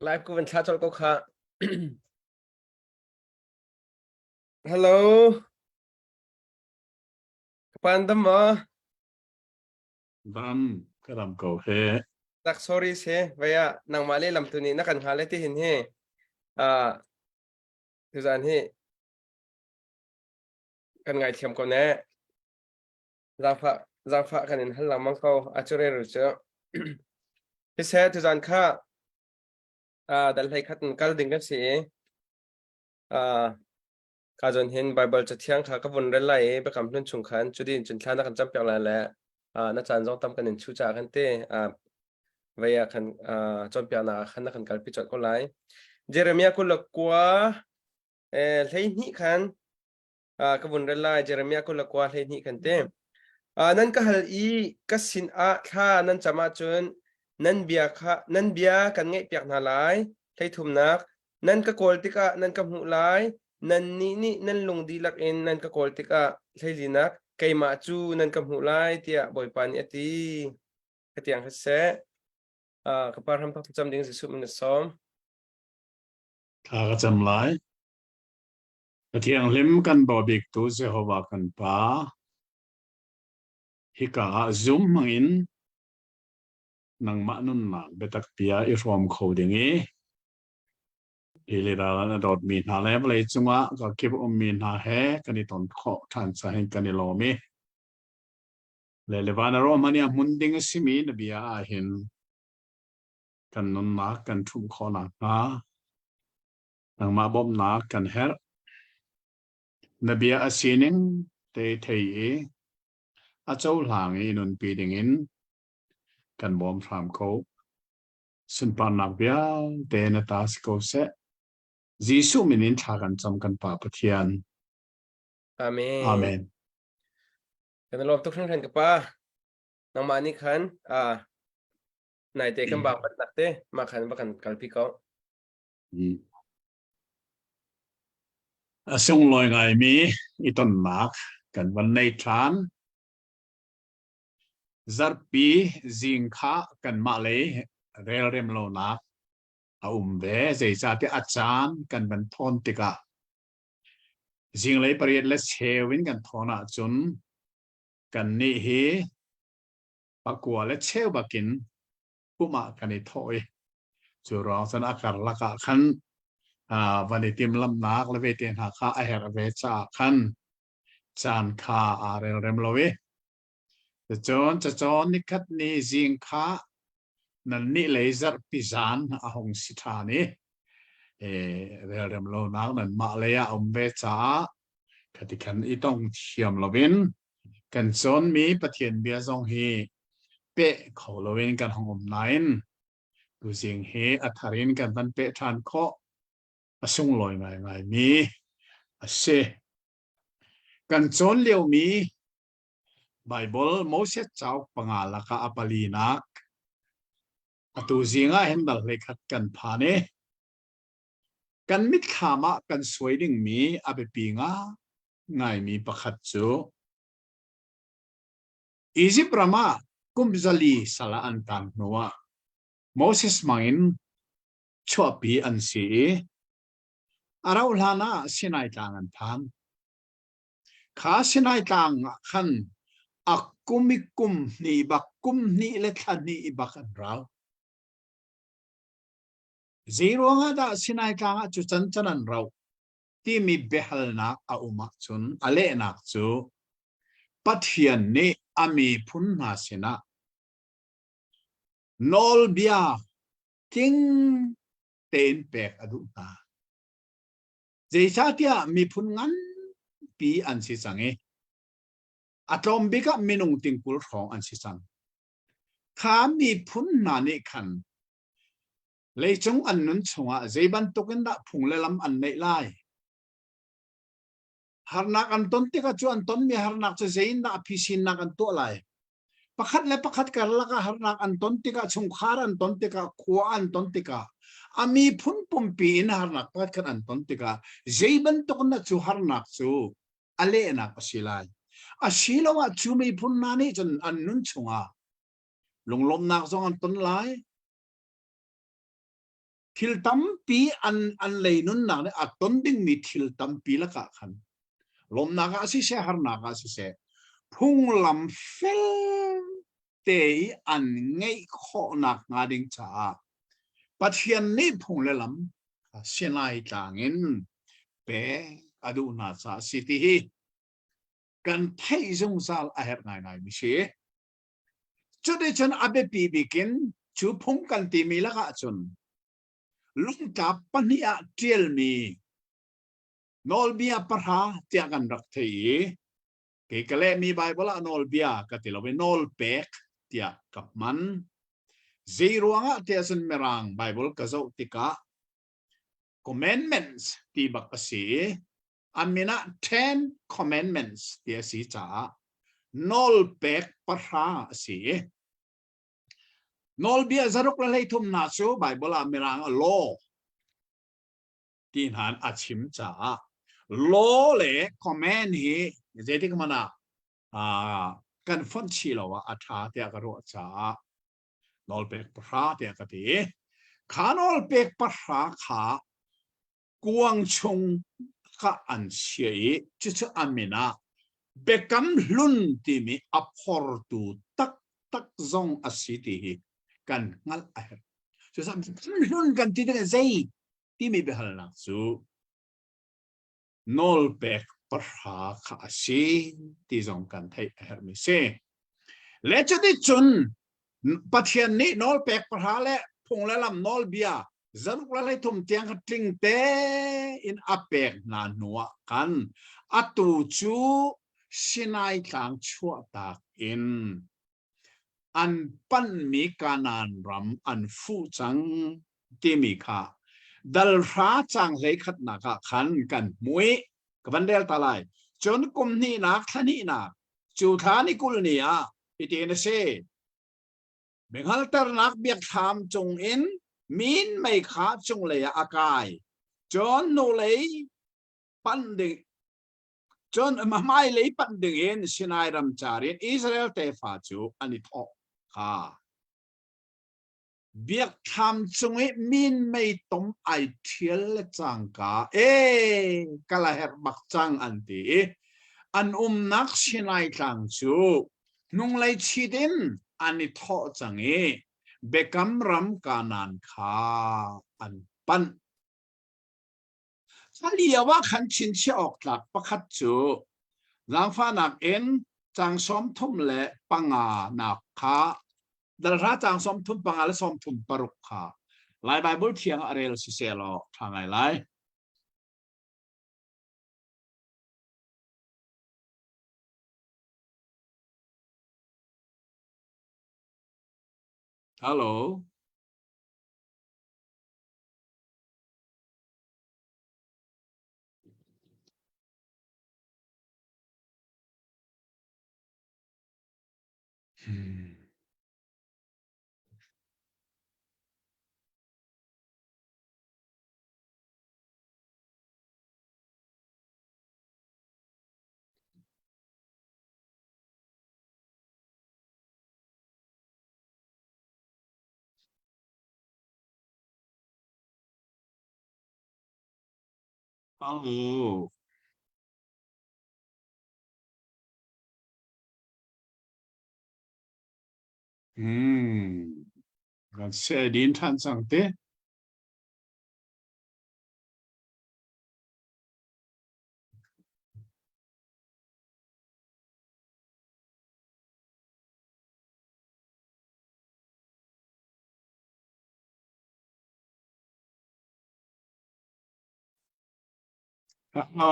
ไลฟ์กูเป็นชาติจอลก็ค่ะ ฮัลโหลปันดัมอ่ะ Bam karam ko he ตัก sorry เซ่เวียนางมาเลยลำตัวนี้นักการหาเลยที่เห็นเฮอ่าทุกท่านเฮกันไงเทียมกันแน่จาฟ้ากันเห็นหันหลังมังเขาอาจจะเรียนรู้เจอ พี่เซ่ทุกท่านค่ะดัลให้ขัดกันดึงกันสิอ่าการจนเห็นไบเบิลจะเที่ยงค่ะก็วนเรื่องไรไปคำนั้นชงขันจุดนี้จนท่านนักการจำเปียกแล้วแหละนักการจ้องทำกันเห็นชูจ่ากันเต้เวียคันจนเปียกหนาขันนักการพิจารณาคนไรเจเรมียคนละกัวเลยนี่ขันก็วนเรื่องไรเจเรมียคนละกัวเลยนี่ขันเต้นั่นก็ฮัลอีก็สินข้านั่นจะมาจนนั่นเบียข้านั่นเบียกันไงเปียกนาลายเลยทุ่มนักนั่นก็โกลติกะนั่นก็หูลายนั่นนี่นั่นลงดีลักเอ็นนั่นก็โกลติกะเลยลีนักไกมาจูนั่นก็หูลายเตียบ่อยปานอตีก็เตียงเสก็ปาร์ทำพักจำดิ้งสิสุมันซ้อม ka ka cham lai athiang lim kan bobik tu Jehovah kan pa hika zoom mangin nang ma nun na betak pia I rom coding ili da na dot mi na le ble chunga ka kip mi na he kan I ton kho than sa hen kan I lo mi le bana ro mania munding simi na bia a hin kan nun na kan thum kho na ha nang ma bom na kan her na bia asining te thei a châu lang nun pi ding in kan bom tham ko sun pan nak bia te na ta ko se jisu minin tha kan cham kan pa pathian Amen amen กันรอบทุกครั้งทันกับป้านางมานี่ขันนายเตะกันบางปัดนักเตะมาขันมาขันกัลพิกเอาsung loi ngai mi iton nak kan van nei than zarpi jingkha kan ma le rel rem lo nak ve zai cha te achan kan ban thon tika jing lei pariat le chewin kan thona chun kan ni hi pakwa le chew bakin puma kan I thoi chu ro san akar laka khanวันที่ลำนักและเวทีหาข้าไอเฮรเวชาขันจานข้าอะไรเริ่มลอยจะจอนนิคัดนี้จิงข้านั่นนี่เลยจะพิจารณาหงสิธานีเริ่มลอยนักนั่นมาเลยเวชาคดีขันอีต้องเทียมลวินกันจนมีประเทศเบียซองฮีเป๊ะเขาลวินกันหงไหนดูจิงเฮอัธรินกันตันเป๊ะทานข้อsung loi ngai mi ase kan chon leo mi Bible Moses chau pangala ka apalinak atu zinga hendal lekhat kan phane kan mit khama kan soiding mi abe pinga ngai mi pakhat chu Egypt rama kumzali sala antang noa Moses mangin chopi an si arau lana sinai tangan pan kha sinai tang khan akumikum ni bakum ni lekhani ibakan raw zero nga da sinai tang chu chan chanan raw ti mi behal na a uma chun ale nak chu pathian ni ami phun na sina nol bia king ten pek adu ta Jaisatia mi phun ngan pi an si sange atom bika minung tingpul thong an si sang kha mi phun na ni khan leichong an nun chunga zeiban token da phungle lam an nei lai harnak an ton tika chu an ton mi harnak che zein da phisin nak an to lai pakhat le pakhat karlaka harnak an ton tika chung khar an ton tika khwa an ton tika ami phun pumpi in harnak pat kan an ton tika zeiban tokna chu harnak chu ale na pasilai asilawa chu mi phun na ni chan an nun chunga lunglom nak zong an ton lai ทิลตัมปีอันเลยนุนนักเนี่ยอัตต้นดิ่งมีทิลตัมปีละกะขันลมนักอาศิเสหารนักอาศิเสพุ่งลำเฟลเตยอันไงข้อนักงาดิงจ้าปัจเจียนนี่พุ่งเลลำเชนัยจางเงินเปอดูนาซาสิทีกันไทยจงซาลอาเหรไงมิเชจุดที่ฉันอาเบปีบิกินชูพุ่งกันตีมีละกะจนลุงจับปัญญาเจียลมีนอลเบียปะหาเตียกันรักเทยเกกเลมีไบเบิลนอลเบียก็ติเราเป็นนอลเปกเตียกับมันซีรวงะเตียสันเมรังไบเบิลก็จะติกะ commandments ที่บักสีอามินะ10 commandments เตียสีจ้านอลเปกปะหาสีนอลเบียจารุกละเลยทุ่มนาซูไบเบิลอามิรังอโลที่หันอาชิมจ้าโลเลคอมเมนต์ฮีเจติกมันกันฟันชีลาวะอัฐาเตียกรัวจ้านอลเปกปะหาเตียกตีขานอลเปกปะหาขากวงชงข้าอันเชียจิตอามินะเบกัมลุนที่มีอัพอร์ตูตักซงอสิติกันงัลเอร์จะทำลุนกันที่นั่นใจที่มีเบฮัลนักซูนอลเปกปะหาข้าชีที่ซงกันไทยเอร์มิเซเลจุดิจุนปัจเจียนนี้นอลเปกปะหาและพงและลำนอลเบียจารุกละเลยทุ่มเตียงกันติงเตอินอเปกนานัวกันอัตูจูสินายทางชั่วตากอินอันปันมีการนรำอันฟูจังที่มีค่าดัลราจังเลยขัดนักขันกันมวยกับเดลตาไลจนกุมนี่นักท่านี่นักจูทานิกุลนี่อ่ะอิติเนเซเบงฮัลเตอร์นักเบียกทำจงอินมินไม่ขาดจงเลยอากายจนโนเลยปันดึงจนมาไม่เลยปันดึงเองสินายรำจารีอิสราเอลเตฟาจูอันนี้ทอกค่ะเบียกทำจงให้มินไม่ต้มไอเทียลจังกากะละเหรบักจังอันตีอันนักสินายจังจูนุ่งเลยชีดินอันนี้ทอกจังเบกัมรำกานันขาอันปันถ้าเรียกว่าขันชินเชออกหลักประคัดจูหลังฟ้านักเอ็นจางซ้อมทุ่มและปังอานักขาดาราจางซ้อมทุ่มปังอาและซ้อมทุ่มปรุกขาลายไบเบิลเทียงอะไรเราสิเซลทางไหนฮัลโหลฮัลโหลกันเสดินทันสังเตโอ้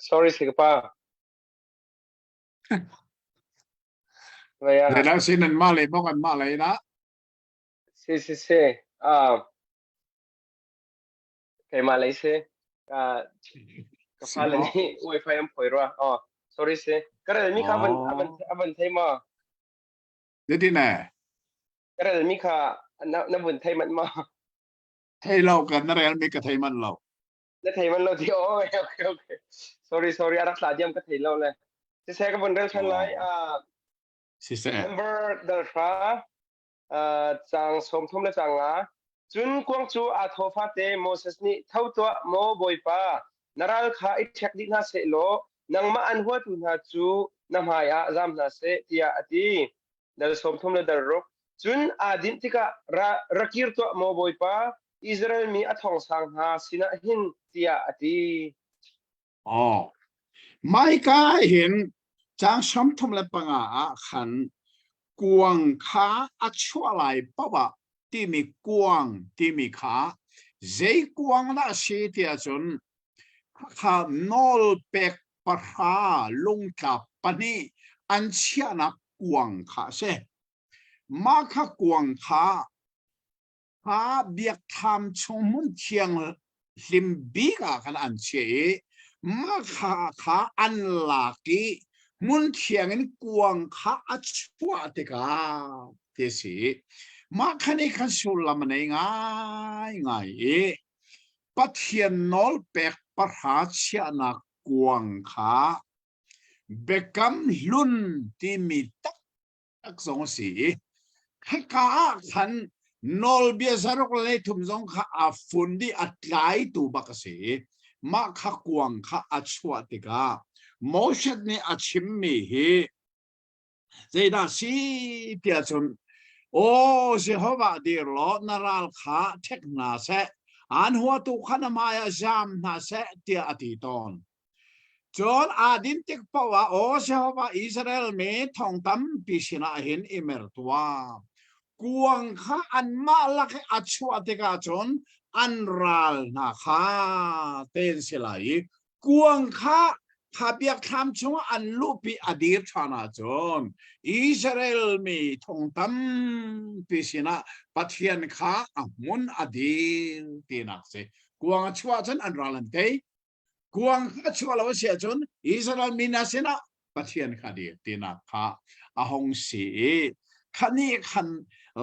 sorry สิกป้าอะไรอ่ะ เดี๋ยวแล้วสินันมาเลยบอกกันมาเลยนะsí, sí, sí. Ah, kay malay se kapalan ni wifi ang poiro sorry se karal mi ka aban thay mo เดี๋ยวที่ไหน karal mi ka na bun thay man mo ให้เรากันนั่นแหละมีกระไทยมันเรา na thay man lo di okay sorry arak sa diam ka thay lo le se ka bun rel chan lai สิเส number the fra chang som thum le chang a chun kwang chu a tho fa te moses ni thau to mo boi pa naral kha I thek di na se lo nang ma an huat na chu na maya zam na se tia ati dal som thum le dar ro chun adin tika rakir to mo boi pa Israel mi athong sang ha sina hin tia ati อ๋อไม่ก็เห็นจางช้ำทำอะไรปังอ่ะขันกวงขาอัดชัวไหลปะวะที่มีกวงที่มีขาใจกวงน่ะสิที่อาจนข้านอลเป็กปะราลงกับปนีอันเชียนักกวงขาเสมาข้ากวงขาเบียกทำชงมุนเชียงลิมบิกะกันอันเชมาขาอันหลากีมุนเชียงนกวงขาอัดชัวติกาเทสิมาคันนี้ขันสุลมันง่ายปัทเทียนนอลเปกปะหาเชียนักกวงขาเบกัมลุนที่มีตักสองสีให้กาขันนอลเบียสารกเลยทุ่มสองขาฟุนดีอัดไหลตูบักสีมาข้ากวงข้าอัดชัวติกาโมชัดนี่อัดชิมมีเฮเจด้าสีเปียจนโอ้เสียหัวดีหลอนาราลขาเทคนาเซอันหัวตุขันมายาจามนาเซเตียอติตอนจนอาดินติกปะว่าโอ้เสียหัวอิสราเอลเมทองตั้มพิชินาเห็นอิเมร์ตัวกวงข้าอันมาลักอัดชัวติกาจนอันรัลนะคะเต้นเสลายกวงข้าเบียกทำช่วงอันลูปีอดีตชนะจนอิสราเอลมีทงตั้มพิชินะปัทเทียนข้ามุนอดีตตีนักเสกวงชัวจนอันรัลเตกวงข้าชัวเราเสียจนอิสราเอลมีนาเสนะปัทเทียนข้าดีตีนักข้าหงสีขันนี้ขัน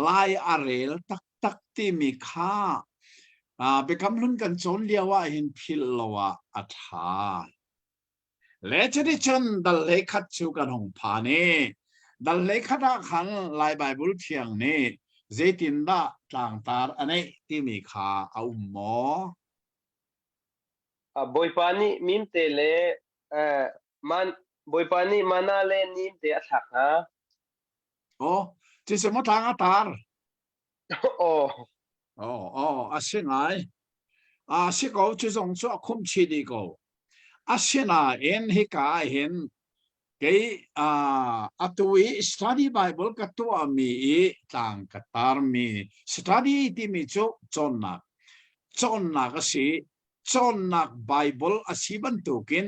ลายอาเรลตักที่มีข้าไปกำลุนกันจนเรียกว่าเห็นพิลวะอัฐาและจะได้จนดัลเลขัดชูกันหงพานีดัลเลขัดขันลายไบเบิลเพียงนี้เจตินดาต่างตาอันนี้ที่มีข้าเอาหมอบอยปานีมิมเตเลมันบอยปานีมานาเลนิมเตอสักฮะโอ้ที่สมมติทางอัตาร์โอ้อาเซียนไงเสียเขาจะส่งชั่วคุ้มชีดีเขาอาเซียนเห็นให้กาเห็นเกี่ยอัตวิสตัดดี้ไบเบิลกับตัวมีต่างกับตาร์มีสตัดดี้ที่มีจุจนนักสิจนนักไบเบิลอาศิบันตุกิน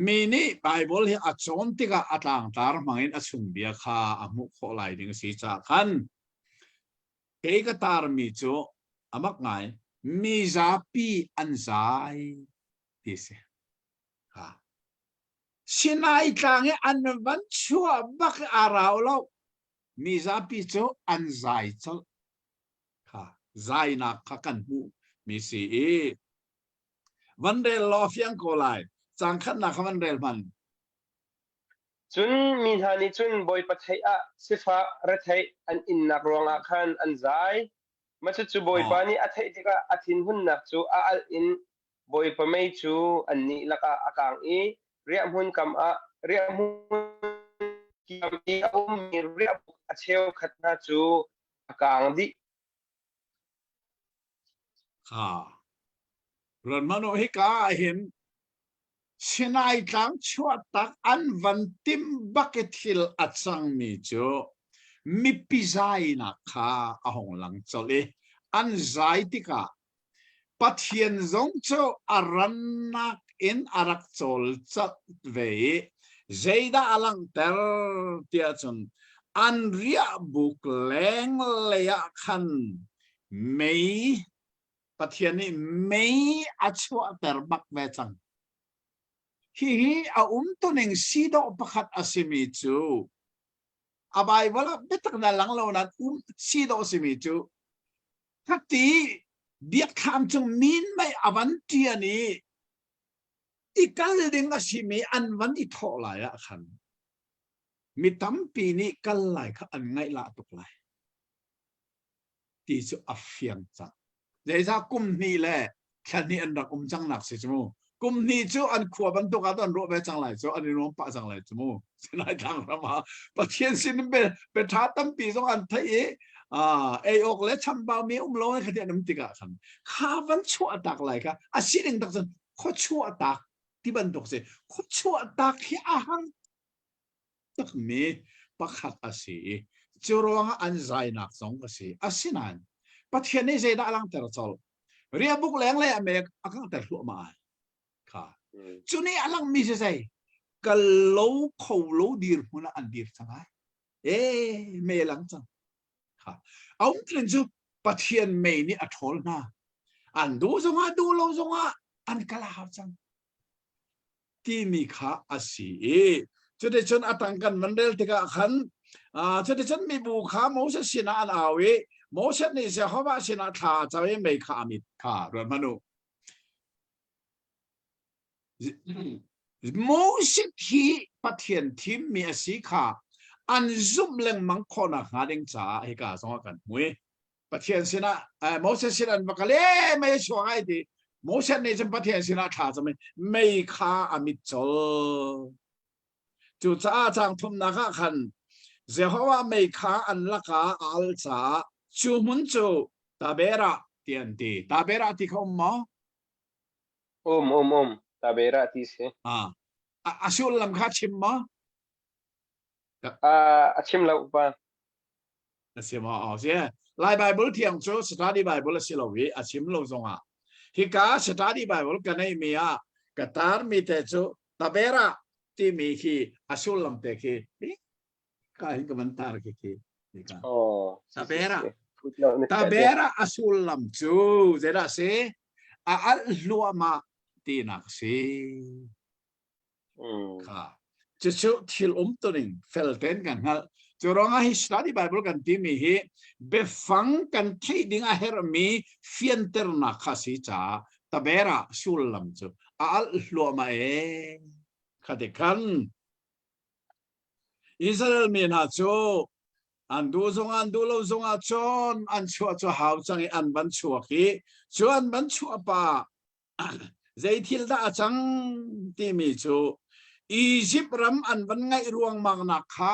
มีนี่ไบเบิลที่อาจนติกาต่างตาร์มังอินอาชุนเบียข้าอมุขโอไลดิ้งสิจ้าขันเกี่ยกับตาร์มีจุอามักไงมีซาปีอันใจที่เสียสินายต่างอันวันชั่วบักอาราโลมีซาปีจุอันใจจุใจนักขันหูมีสีวันเดลลอฟยังโกไลจังขันนักวันเดลมันจุนมีทานิจุนบอยปัทยาสิฟ้ารัทยอันอินนักรวงอาคันอันใจมาจุบอยปานีอัทยติกาอัทินหุ่นนักจูอาลอินบอยปะไม่จูอันนี้ละกาอากางอีเรียมหุ่นกำเรียมหุ่นกิมอีมีเรียมอาเชลขัดนาจูอากางดิรอนมโนฮิกาเห็นสินายจังชัวตักอันวันติมบักทิลอัดสังมีจูมีพิจายนักข้าหงหลังจเลยอันใจติกาปัทเทียนจงโจอารันนักอินอารักจลจัดเวเจดาอลังเตอร์เตียจนอันเรียบุกแรงเลียขันไม่ ปะเทียนนี่ไม่อาชัวแต่บักเวจังฮีอาตัวหนึ่งสีดอกประคัดอาศิมิจูอาบายวละเบตักนั่นหลังเรานั้นสีดอกอาศิมิจูถ้าตีเบียดคำจงมินไม่อาวันเทียนี่อีกการเรื่องอาศิมิอันวันอีทอลายอะคันมีตั้มปีนี้กันไหลค่ะอันไงละตุกไหลที่จะอัฟเฟียงจังเดี๋ยวจะกุมนี่แหละแค่นี้อันดักจังหนักสิจมูกุมนี่จู่อันขวบอันตุกอันรู้ไปจังไหลจู่อันนี้น้องปะจังไหลจมูสินายทางเรามาประเทศสินเป็นท้าตั้มปีสองอันไทยเอออกและชัมบามีโลให้คะแนนน้ำติกะคันข้าวันชั่วตักไหลค่ะอาศิริงตักสันโคชั่วตักที่บันตุกเสโคชั่วตักที่อาหังตักมีประคัดอาศิจูรวงอันใจนักสองอาศิอาศินันประเทศนี้ใจได้ลังเตอร์จอลเรียบุกแรงเลยอเมริกาอังเตอร์หัวมาค่ะจุนี่อลังมีใจกัลโลเขาโลดีร์มันอันดีร์จังไงเมลังจังค่ะเอาตรึงจูประเทศเมนี่อัทอลนะอันดูจงอ่ะดูโลจงอ่ะอันกลาหจังที่มีข้าอาศิจุดเด่นชนอัตังกันมันเดลติกะขันจุดเด่นชนมีบุคคาโมเสสสินาอันอาวิโมเสสนี่เสียเขาว่าสินาท่าจะไม่ขามิดค่ะเรื่องมนุโมเสสที่ประเทศที่มีอาศิขาอันซุ่มเล่งมังคนะหาดิงจ้าให้กาสองกันมวยประเทศสินะโมเสสสินันบักเล่ไม่ช่วยดีโมเสสนี่จะประเทศสินะท่าจะไม่ขาอามิดจอจู่จ้าจางทุ่มนักขันเจ้าว่าไม่ขาอันละกาอัลจ้าชูมุนจูตาเบระเตียนตีตาเบระที่เขาหมอตาเบระที่เสอาชูลำคาชิมมอชิมแล้วป่ะชิมอ๋อเสียไลน์ไบเบิลที่ยังจูสตาร์ดี้ไบเบิลสิโลวีชิมโลซงฮิกาสตาร์ดี้ไบเบิลกันในมีกตาร์มีแต่จูตาเบระที่มีคีอาชูลำเตคีก็เห็นกับมันตาร์คีตาเบระอาชูลำจูเจด้าเสอัลลัวมาตีนักสิค่ะจะชุดที่ตัวหนึ่งเฟลเทนกันฮะจะร้องให้สตาร์ดี้ไบเบิลกันที่มีให้เบฟังกันที่ดิ่งอาเฮรมีฟิอันเตอร์นักข้าสิจ้าตาเบระชูลำจูอัลลัวมาขัดกันอิสราเอลมีนาจูอันดูซงอันดูโลซงอาจอนอันชัวชัวหาวจังอันบันชัวคีชัวอันบันชัวป่าใจทิลดาจังที่มีจูอียิปต์รำอันบันไงรวงมังนักขะ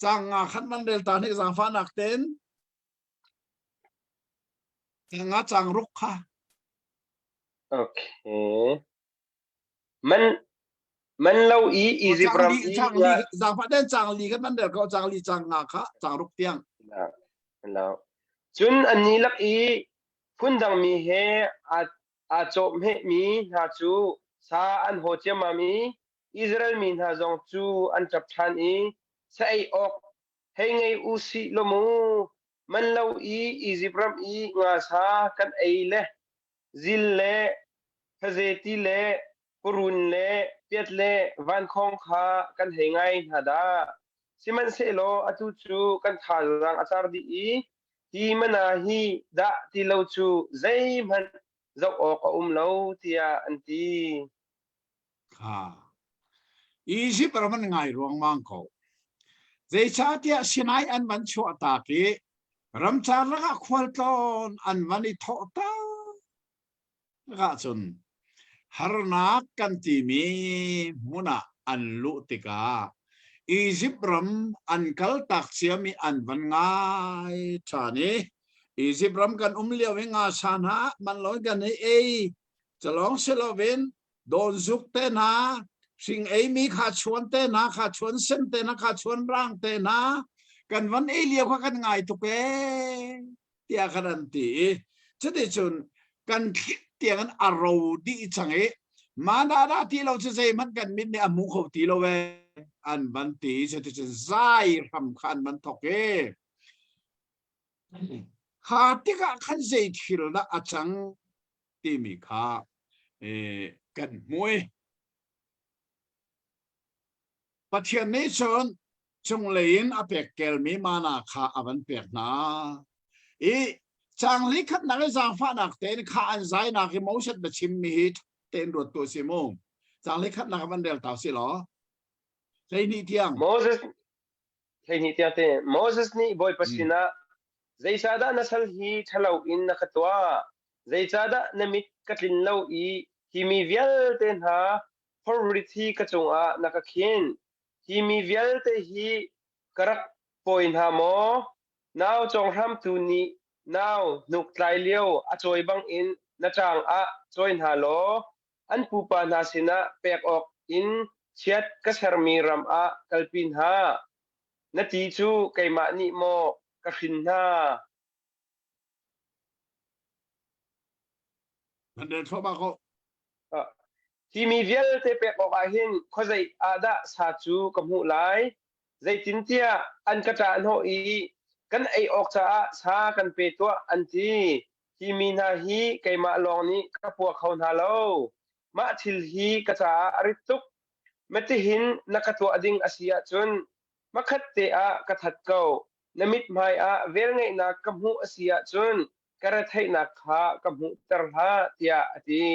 จังขันบันเดลตานี่จังฟ้านักเต้นจังรุกค่ะโอเคมันเราอียิปต์รำจังฟ้าเด่นจังลีกันบันเดลก็จังลีจังงาค่ะจังรุกเตียงแล้วจุนอันนี้ลักคุณดังมีเฮอาจบเฮมีหาจูซาอันโฮเจมามีอิสราเอลมีหาจงจูอันจับทันใส่ออกให้ไงอุสิลมูมันเราอียิปต์รำงาซากันเล่ซิลเล่ฮเซติเล่ปรุนเล่เปียดเล่วันคงคากันให้ไงหาดาสิมันเซโลอตุจูกันทารังอาจารย์ดีที่มันฮีดะที่เราจูใจมันจะออกเราที่อันที่ค่ะอียิปต์มันไงรวงมังเขาใจชาติสินายอันมันชัวตากีรำจาระควอลตอนอันมันอิทอตากะจุนฮาร์นักกันที่มีมุนาอันลุติกาอียิปต์รำอันกัลตักเสียมีอันวันง่ายชานีอียิปต์รำกันเลี้ยวงาชานะมันลอยกันให้จะลองเซลวินโดนซุกเตนะสิ่งมีขาชวนเตนะขาชวนเส้นเตนะขาชวนร่างเตนะกันวันเลี้ยวกันง่ายทุกเตียกันตีจะได้จนกันเตียกันอารมณ์ดีจังมาดาที่เราจะใช้มันกันมิดเนี่ยมุขตีเราอันบันตีจะจะใจรำคันมันทอกขาที่ก็ขันใจทิลนะอาจัง ตีมีค่ากันมวยประเทศนี้ชนจงเลยนอเปกเกลมีมานาคาอวันเปียกนาอีจางลิขัดนักจางฟ้านักเต้นข้าอันใจนักมอชัดบัชิมมีฮิตเต้นรถตัวสิมงจางลิขัดนักวันเดลตาสิหรอเลยนี่เที่ยง Moses thei ni tiate Moses ni boy pasina zaisada nasal hi thalau in nakatwa zaisada namit katlin lau I himi vial ten ha horrithi kachunga nakakhin himi vial te hi karak point ha mo now chong ham tu ni now nuk tlai liao a choi bang in na chang a join ha lo an pupa na sina pek ok in chiat kasarmi ram a kalpin ha na ti chu kay ma ni mo kashin ha มันเดินเข้ามาเขา ที่มีเวียลเตเปกออกอาหินเขาใจอาดาสาจูกับหูหลายใจจินเตียอันกระจานโหอีกันไอออกจากสากันเปตัวอันที่มีนาฮีไกมาลองนี้กับพวกเขาหาโลมาทิลฮีกระจาอริตุกไม่ติหินนักตัวดิ่งอาเซียจนมาคัดเตะกระทัดเก่านมิดไม่เวรไงนักกับหูอาเซียจนกระทัยนักขากับหูตรหาเตียอดี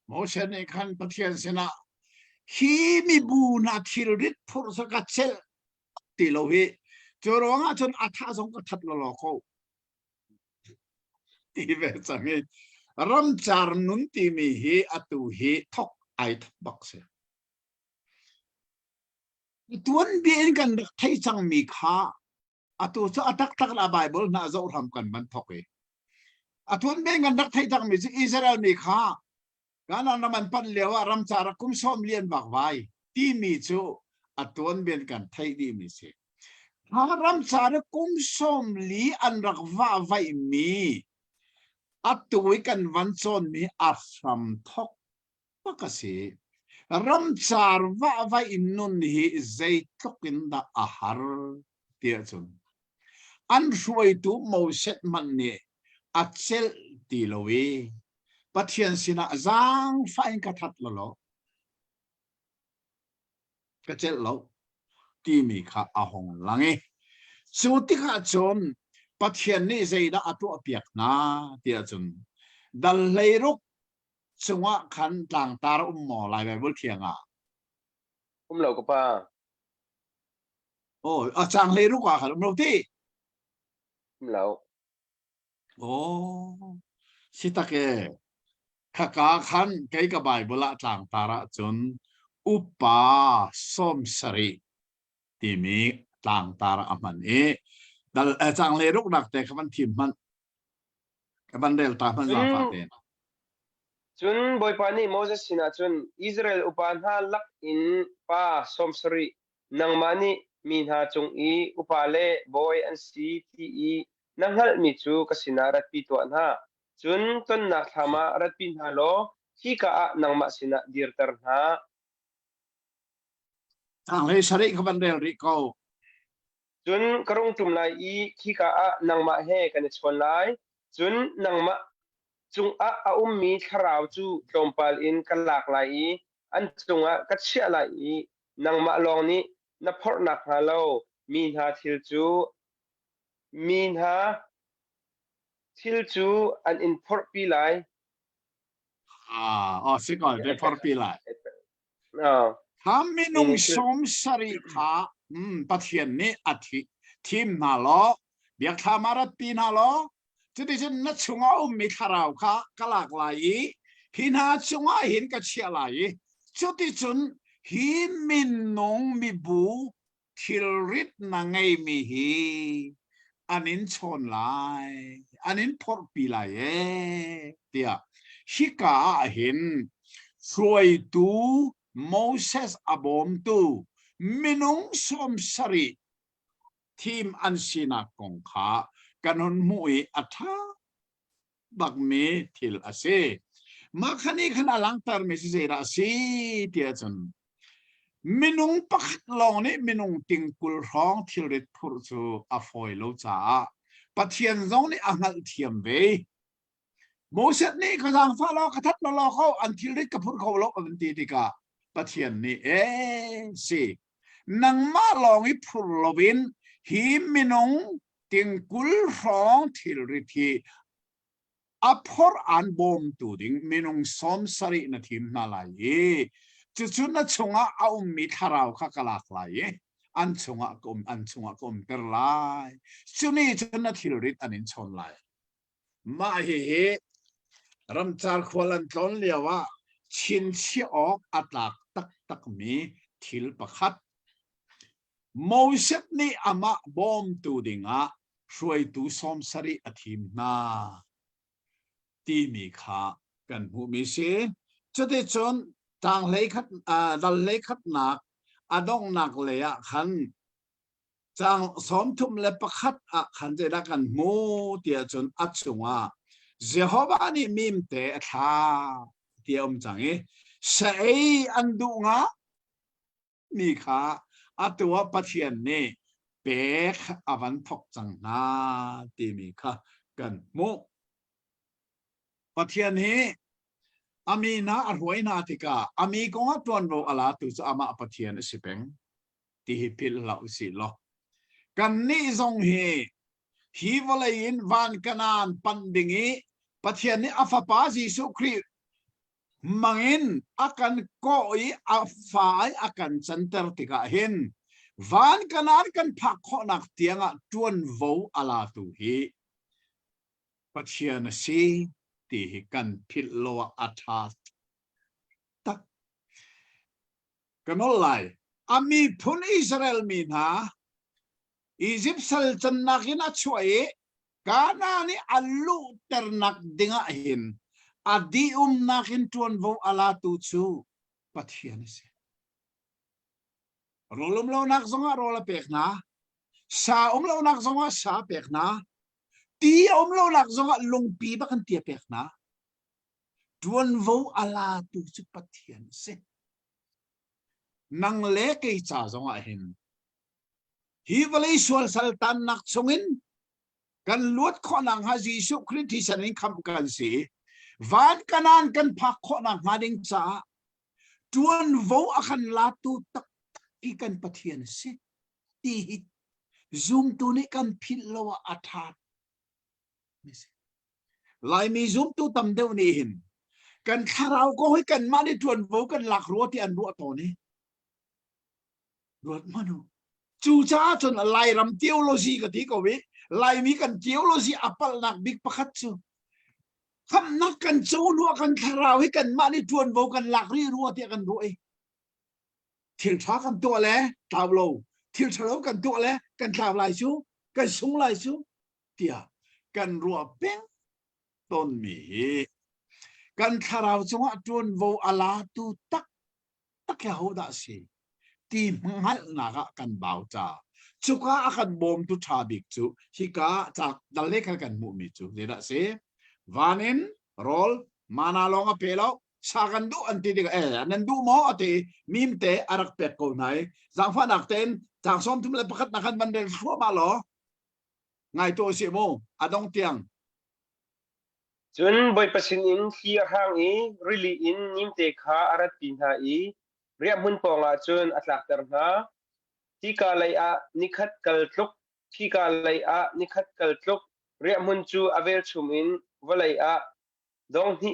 มอเชนในขันประเทศเสนาฮีมีบูนาทิลริตพุทธกัจเซลติโลหิจรวงจนอัฐาสงกทัดละลอกเขาตีเวสังเกตรำจารนุนตีมีฮีอตุฮีทอกไอทบักเซตัวนเบียนกันไทยจังมีค่าอตุจะอัตักตักละไบเบิลน่าจะทำกันมันทอกเออตัวนเบียนกันดักไทยจังมีอิสราเอลมีค่าการนั้นมันปั้นเลี้ยวรำจาระคุ้มซ้อมเลียนบักไว้ที่มีจูอตัวนเบียนกันไทยดีมีเสถ้ารำจาระคุ้มซ้อมลีอันรักว่าไว้มีอัตัวกันวันโซนมีอัศรัมทอกปกติรำจารว่าไว้นุนฮีใจทุกินดาอาหารเดียจนอันช่วยตัวโมเสสมันเนี่ยอัจเซลตีโลวีปัจจัยสินะจางไฟกระทัดละล้อกระเจลล้อที่มีข้าอาหงลังเอสุดที่ข้าจนปัจจัยนี้ใจได้อัตัวเปียกนาเดียจนดัลเลยรุกสงะขันต่างตาหมอลายแบบเทียงเหล่ากับป้าโอ้จางเลยรุกขันเราที่เหล่าโอ้สิตะเกข้ากาขันไกกับใบบละต่างตาจนอุปาสมสริที่มีต่างตาอมันดัลจางเลยรุกนักแต่ขมันทิมมันเดลตามันลาฟาเตนจนบอยปานี่โมเสสสินะจนอิสราเอลอุปานหาลักอินป้าสมสรินังมานี่มีหาจงอีอุปาเลบอยอันซีทีอีนังฮัลมิจูกสินารัตปีตัวหาจนต้นนักธรรมารัตปินฮาโลที่กะนังมาสินะดีร์ตร์หาจางเลยสริขมันเดลริโกจนกรงตุมไลอีที่กะนังมาเฮกันชวนไลจนนังมาจุงมีคราวจูตอมปาลอินกันหลากหลายอันจุงกัดเชื่อหลายนังมาลองนี้นับพอนักฮาโลมีหาทิลจูมีหาทิลจูอันอินพอร์ปีไลสิก่อนเป็นพอร์ปีไลทำมินุงสมสริขาปัจเจียนนี้อาทิทีมนาล้อเบียกทามารัตปีนาล้อจุดที่ฉันนัดชงเอามีคาราวค่ะกลากหลายหินหาชงเอาหินกัดเชียหลายจุดที่ฉันหินมินนงมีบูทิลริดนังไงมีฮีอันนี้ชนหลายอันนี้พอปีหลายเดียฮิกาหินช่วยตูโมเสสอบอมตูมินงสมสริทีมอันสินักของข้ากันหนมุยอัฐาบักเมทิลอาเซมาคันนี้ขณะหลังตารมิเซราซีเดียจันมินุงปักลองนี่มินุงติงกุลร้องทิลริตพูดสู่อฟอยโลจ้าปัจเจียนจงนี่อ่างเทียมเว โมเสสนี่ก็ทางฟ้าล้อกระทัดล้อเขาอันที่ริกกับพุทธเขาลบอันตีติกาปะเทียนนี่สินังมาลองอิพุลวินหิมินงติงกุลร้องทิลริทีอัพอร์อันบอมตูดิงมินงสอมสรินทิมนาลายจุดนั้นชงเอามิทาราวข้ากลากลายอันชงกมเตอร์ลายจุนี่จุดนั้นทิลริตอันนินชนลายมารำจารควลันต้นเลียว่าชินชีออกอัตลักตักมีทิลประคัดโมเสสนี่อามาบอมตูดิงช่วยตูสอมสริอธิมนาที่มีค่ากันผู้มีเสียจะได้จนทางเลขัดดัลเลขัดหนักอดองหนักเลยขันจางสอมทุมเลประคัดขันจะได้กันโมเดียจนอัดสงเจโฮวานี่มิมเตะท่าเดียมจังเสยอันดูงะมีค่าอัตัวปะเทียนนี่เปกอวันทกจังนาที่มีค่ากันโมปะเทียนนี้อามีนาอรวยนาติกาอามีกงอัตวันโรอลาตุจะอามาปะเทียนสิเป็งที่พิลลาอุสิโลกันนี่ทรงฮีวเลยินวันกันนานปันดิงีปะเทียนนี้อัฟปาจิสุครีมังอินอากันก็อีอัฟายอากันจันเตอร์ติกาเห็นวันกันนานกันพักขนักเตียงจวนโวอลาตุฮีปะเทียนสีที่กันพิลโลอัฐาตักกันอะไรอามีพุนอิสราเอลมีนาอียิปต์สัลจันนักอินาช่วยกานานี่อัลลูเตอร์นักดิ่งหินอดีนักอินทวนโวอาลาตูชูปัทยานิสิรอลมเลวนักสงะรอลเปกนาสาเลวนักสงะสาเปกนาตีเลวนักสงะลงปีบักันเตียเปกนาทวนโวอาลาตูชูปัทยานิสินังเล็กไอจ่าสงะหินฮีวลีสวลสัลตันนักสงอินกันลวดข้อนังฮะจีสุคริสที่ฉันนี้คำกันสิวันกันนั้นกันพักข้อนังมาดิงจ้าจวนโวอาคันลาตูตักอีกันปะเทียนสิตีซูมตัวนี้กันพิลโลอัฐาลายมีซูมตัวตำเดียวนี้เห็นกันคาราก็ให้กันมาได้จวนโวกันหลักรัวที่อันรัวตัวนี้รวดมาดูจูจ้าจนไล่รำเทียวโลซีกะที่ก็วิไล่มีกันเทียวโลซีอัปปลนักบิ๊กประคัตจูคำนักกันโจนัวกันคาราวให้กันมาในจวนโบกันหลักรีรัวเทียกันด้วยทิลช้ากันตัวแล้วตาวโลทิลช้ากันตัวแล้วกันตาวลายชูกันสูงลายชูเทียกันรัวเป็นต้นมีกันคาราวจังหวะจวนโบอาลาตูตักแค่หัวดาสีที่มัลนักกันบ่าวจ้าจุกอากันบอมตุชาบิกจูฮิกาจากดัลเล็กกันมุมิจูเดี๋ยวเสียวานินโรลมานาลองอเปล่าสากันดูอันที่เด็กนั่นดูหมออันที่มิมเตอารักเป็ดกูไหนจังฟันนักเต้นจังสมทุมเลยประคัตนักกันบันเดลชัวมาหรอไงตัวเสียโมอดงเตียงจนบอยประสิทธิ์อินที่ห่างริลีอินนิมเตขาอารัตปินหาเรียบหุ่นปองจนอัตลักษณ์นะที่กาลัยนิคัดกัลตุกที่กาลัยนิคัดกัลตุกเรียบหุ่นจูอเวลชุมินวลัยดองหิ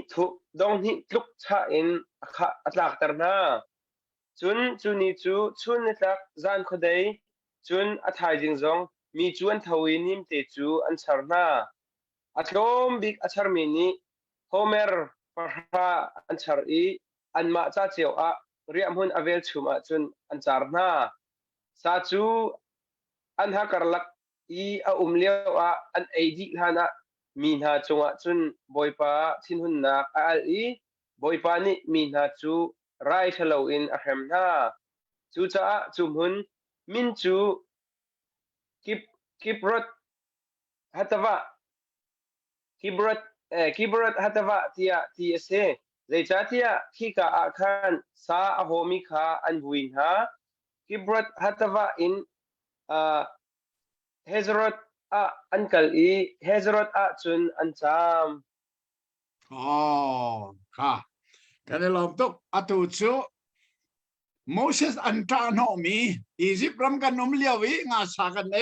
ทุกชาอินอัตลักษณ์นะจนนี่จูนิตักจานคดีจนอัฐายจิงจงมีจวนทวินิมเตจูอันชาร์นาอัตโลมบิกอัชาร์มินีโฮเมอร์ฟาราอันชาร์อันมาจ้าเจียวเรียมหุ่นอเวลชุมจนอันจาร์นาซาจูอันฮักร์ลักเลี้ยวอันไอดีลานะมีนาจงจนบอยป้าทินหุ่นนักบอยป้านี่มีนาจูไรเชลวินอาเฮมนาจูจ้าจุมหุ่นมินจูกิบรถฮัตวะกิบรถฮัตวะที่เสเลยจ้าที่กาอาคันซาอโฮมิคาอันบุญฮะกิบรถฮัตวะอินเฮซรถอันกัลเฮซรถจุนอันจาม อ๋อค่ะกันในลมตุกอตุจูโมเสสอันตราโนมีอียิปต์รำกันนมเลียววิงาสากันเอ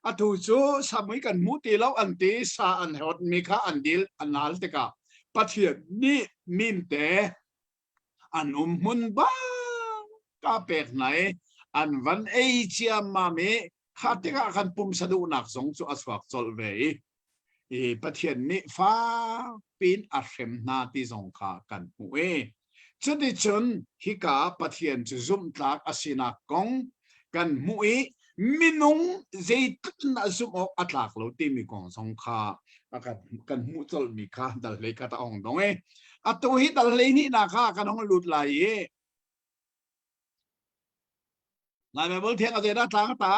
อตุจูสมัยกันมุติเลาอันตีสาอันหดมีข้าอันดิลอันนัลติกาปัจเจียนี่มิมเตอันมุนบ้ากาเป็กไหนอันวันเอเจียมาเมข้าติกากันปุ่มสะดุนักสงสุอสวักจลเวประเทศนี้ฟ้าปีนอาเซมนาที่สงขากันหวยจนที่จนฮิกาประเทศจะซุ่มตากอาศินักกงกันหวยมินุงเจตุนซุ่มออกอัตลักเราที่มีกองสงขากันมุจลมีข้าดัลเลยกาตาองดงอัตวิดัลเลยนี่นาข้ากันองหลุดไหลนายเบลเทียงอะไรนะทางตา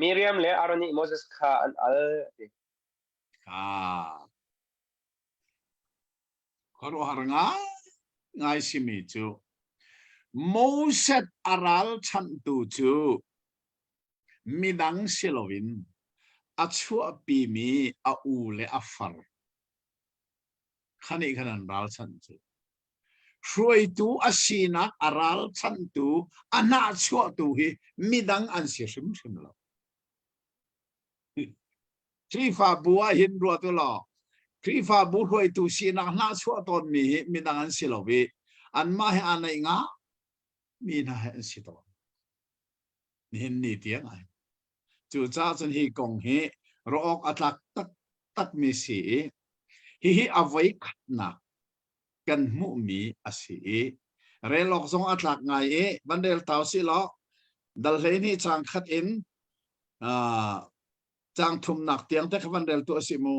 Miriam le Aaron ni Moses kha an al Karo haranga ngai simi chu Moses aral chan tu chu midang silovin achua pi mi a u le afar khani khanan ral chan chu Shuai tu asina aral chan tu ana chua tu hi midang an si sim sim lo Tri fa bua hin ro tu lo Tri fa bu huai tu sina na chua ton mi midang an si lo vi an ma he anai nga mi na he an si to hin ni tiang ai chu cha chen hi kong hi ro ok atlak tak mi si hi avai khatna kan mu mi asi re lok zong atlak ngai bandel tau si lo dal le ni chang khat in chang thum nak tiang te bandel tu si mu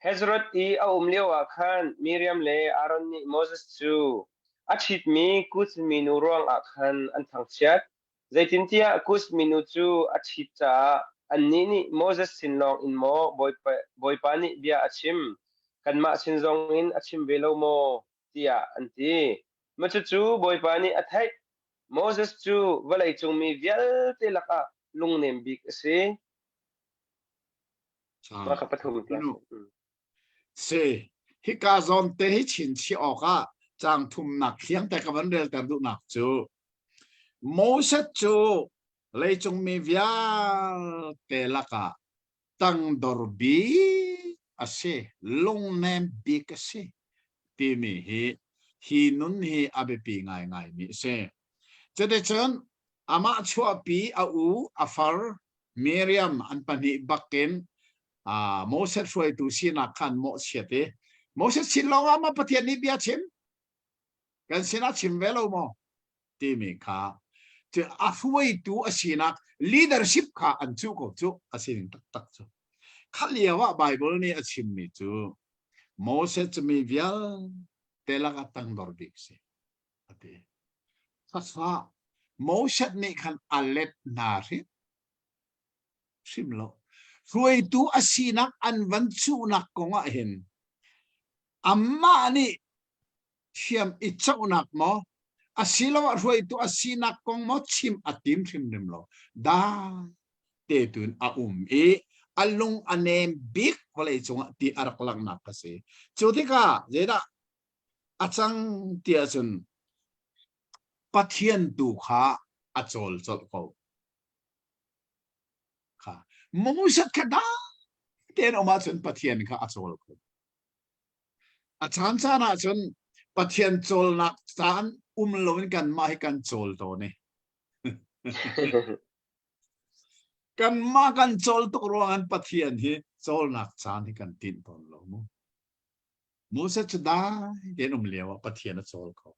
Hezrot I a lewa khan Miriam le Aaron ni Moses chu achit mi kus minu ruang a khan an thang chiat zaitin tia kus minu chu achit cha anni ni Moses sinlong in mo boy pa ni bia achim kan ma sin zong in achim velo mo tia anti machu chu boy pa ni athai Moses chu walai chung mi vial te laka lungnem bik ase ma ka pathum class se hi ka zon te hi chin chi oka chang thum nak thiang te ka bandel tam du nak chu Moses chu lei chung mi via te laka tang dor bi ase long nem bi ka se ti mi hi nun hi abe pi ngai ngai mi se chede chen ama chua pi a u afar Miriam an pani bakken Moses foi tu sina khan mo siate Moses sin long ama pathian ni bia chim kan sina chim velo mo ti mi kha te afoi tu asina leadership kha an chu ko chu asin tak tak chu khaliawa bible ni achim mi chu Moses mi vial telaga tang dor dik se ate sa Moses ni khan alet na ri simlo Ruai tu asinak an van chunak konga hin amma ni siam ichaunak mo asilo ruai tu asinak kong mo chim atim chim nimlo da te tun a alung anem big wala chunga ti araklang nak kasi chutika jeda achang tia chun pathian tu kha achol chol ko kha Moses kada ten oma chun pathian kha achol ko achan chana chun pathian chol nak chan lovin kan mai kan chol to ne kan ma kan chol to roan pathian hi chol nak chan hi kan tin ton lo mo Moses chda ten lewa pathian chol ko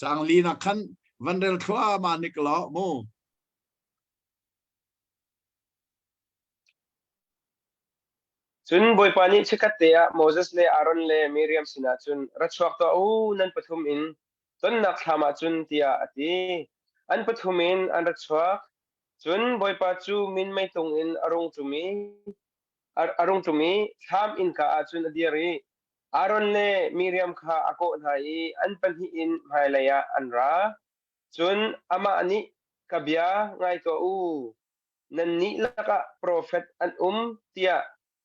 chang li na khan vandel khwa ma niklo mo chun boy pani chikatea Moses le Aaron le Miriam sina chun rachwak to nan pathum in ton nak thama chun tia ati an pathum in an rachwak chun boy pa chu min mai tung in arung tumi tham in ka chun adiari Aaron le Miriam kha ako nai an panhi in mailaya anra chun ama ani kabia ngai to นันนี่ละก็ prophet อันเตีย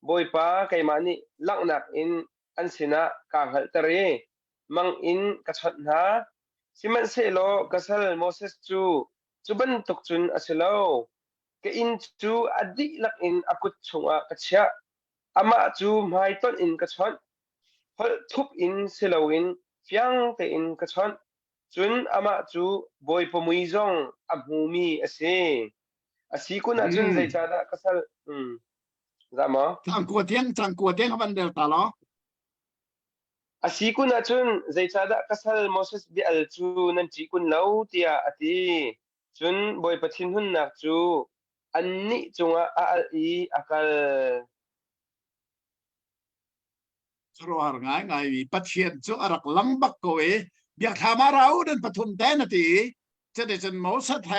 บอยป้าไกมานี่ลักนักอินอันสินะกางหัลตะเรมังอินกระชัดนาสิมันเซโลกัสลโมเสสจูบันตกจุนอสิโลกอินจูอดีลักอินอกุดชงกัจฉะอามาจูไม่ต้นอินกระชัดพอทุบอินเซโลอินฟียงเตอินกระชัดจุนอามาจูบอยปมุยจงอับฮูมีเอเซอาศัยคุณจุนใจชาดะกัสลจำมั้ยทางกัวเทียงเขาบันเดลตาล้ออาศัยคุณจุนใจชาดะกัสลโมเสสบิอัลจูนันจีคุณเลวที่อาทิจุนบอยปัทินหุนนักจูอันนี้จงอาอีอักลสรวาง่ายไงปัจเจียนจูอารักลังบักโกเอเบียกทามาเราเดินปฐุมเตนทีจะได้จนโมเสสแฮ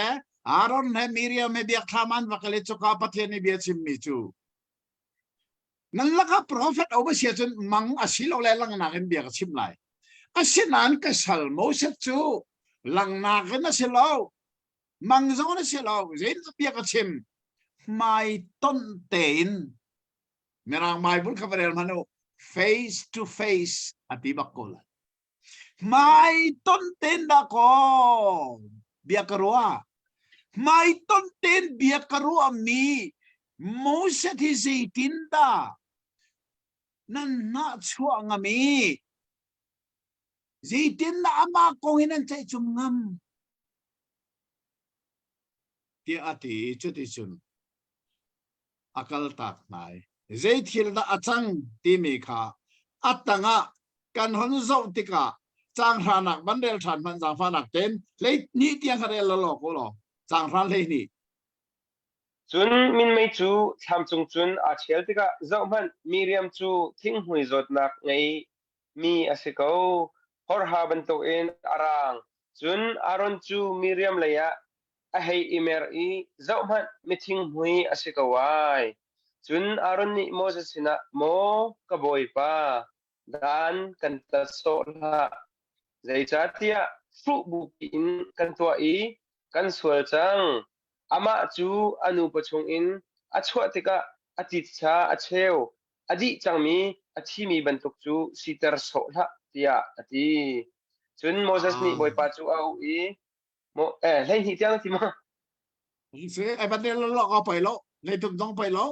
อารอนแฮมิเรียมเบียกทามันวักเลจุกาปัจเจียนเบียชิมมิจูนั่นละครับ prophet เอาไปเสียจนมังอาศิลเอาแล้วลังนักเอ็นเบียกชิมไลอาศินันก็สัลโมเสสจูลังนักนั่นเสียแล้วมังจงนั่นเสียแล้วเจนเบียกชิมไม่ต้นเต็นเมื่อไม่บุญขับเรือมันเอา face to face อธิบักโกลไม่ต้นเต็นดะก็เบียกรัวไม่ต้นเต็นเบียกรัวมีโมเสสที่สิตินดานั่นน่าชัวงามีสิตินดาอามาคงเห็นใจจุ่มงามที่อาทิจุดที่จุนอากาศตักไหนใจที่ละอาจังที่มีค่าอัตตังะกันหันเจ้าติกาจางรานักบันเดลฉันมันจางฟ้านักเต็นเลยนี่เตียงคาเรลหลอกก็หรอจางราเลยนี่จุนมินไม่จูทำจุนอาเชลติกาเจ้ามันมีเรียมจูทิ้งหุยจดนักไงมีอาศัยเขาฮอร์ฮาบันโตเอ็นอารางจุนอารอนจูมีเรียมเลยอะให้อิเมอร์อีเจ้ามันไม่ทิ้งหุยอาศัยเขาไว้จุนอารอนนี่โมเสสนะโมกบอยป้าดันกันตัดโซละใจจัดที่ฟุบุกินกันตัวอีกันสวลจังอามาจูอนุปชงอินอัชวติกะอติชาอเชวอดีจังมีอธิมีบรรทุกจูสิตรโสละที่อดีจุนโมเสสนี่บอยป้าจูเอาอีโมเล่นที่เจ้าที่มาเสียไอ้บันเดลหลอกเอาไปแล้วเลยถูกต้องไปแล้ว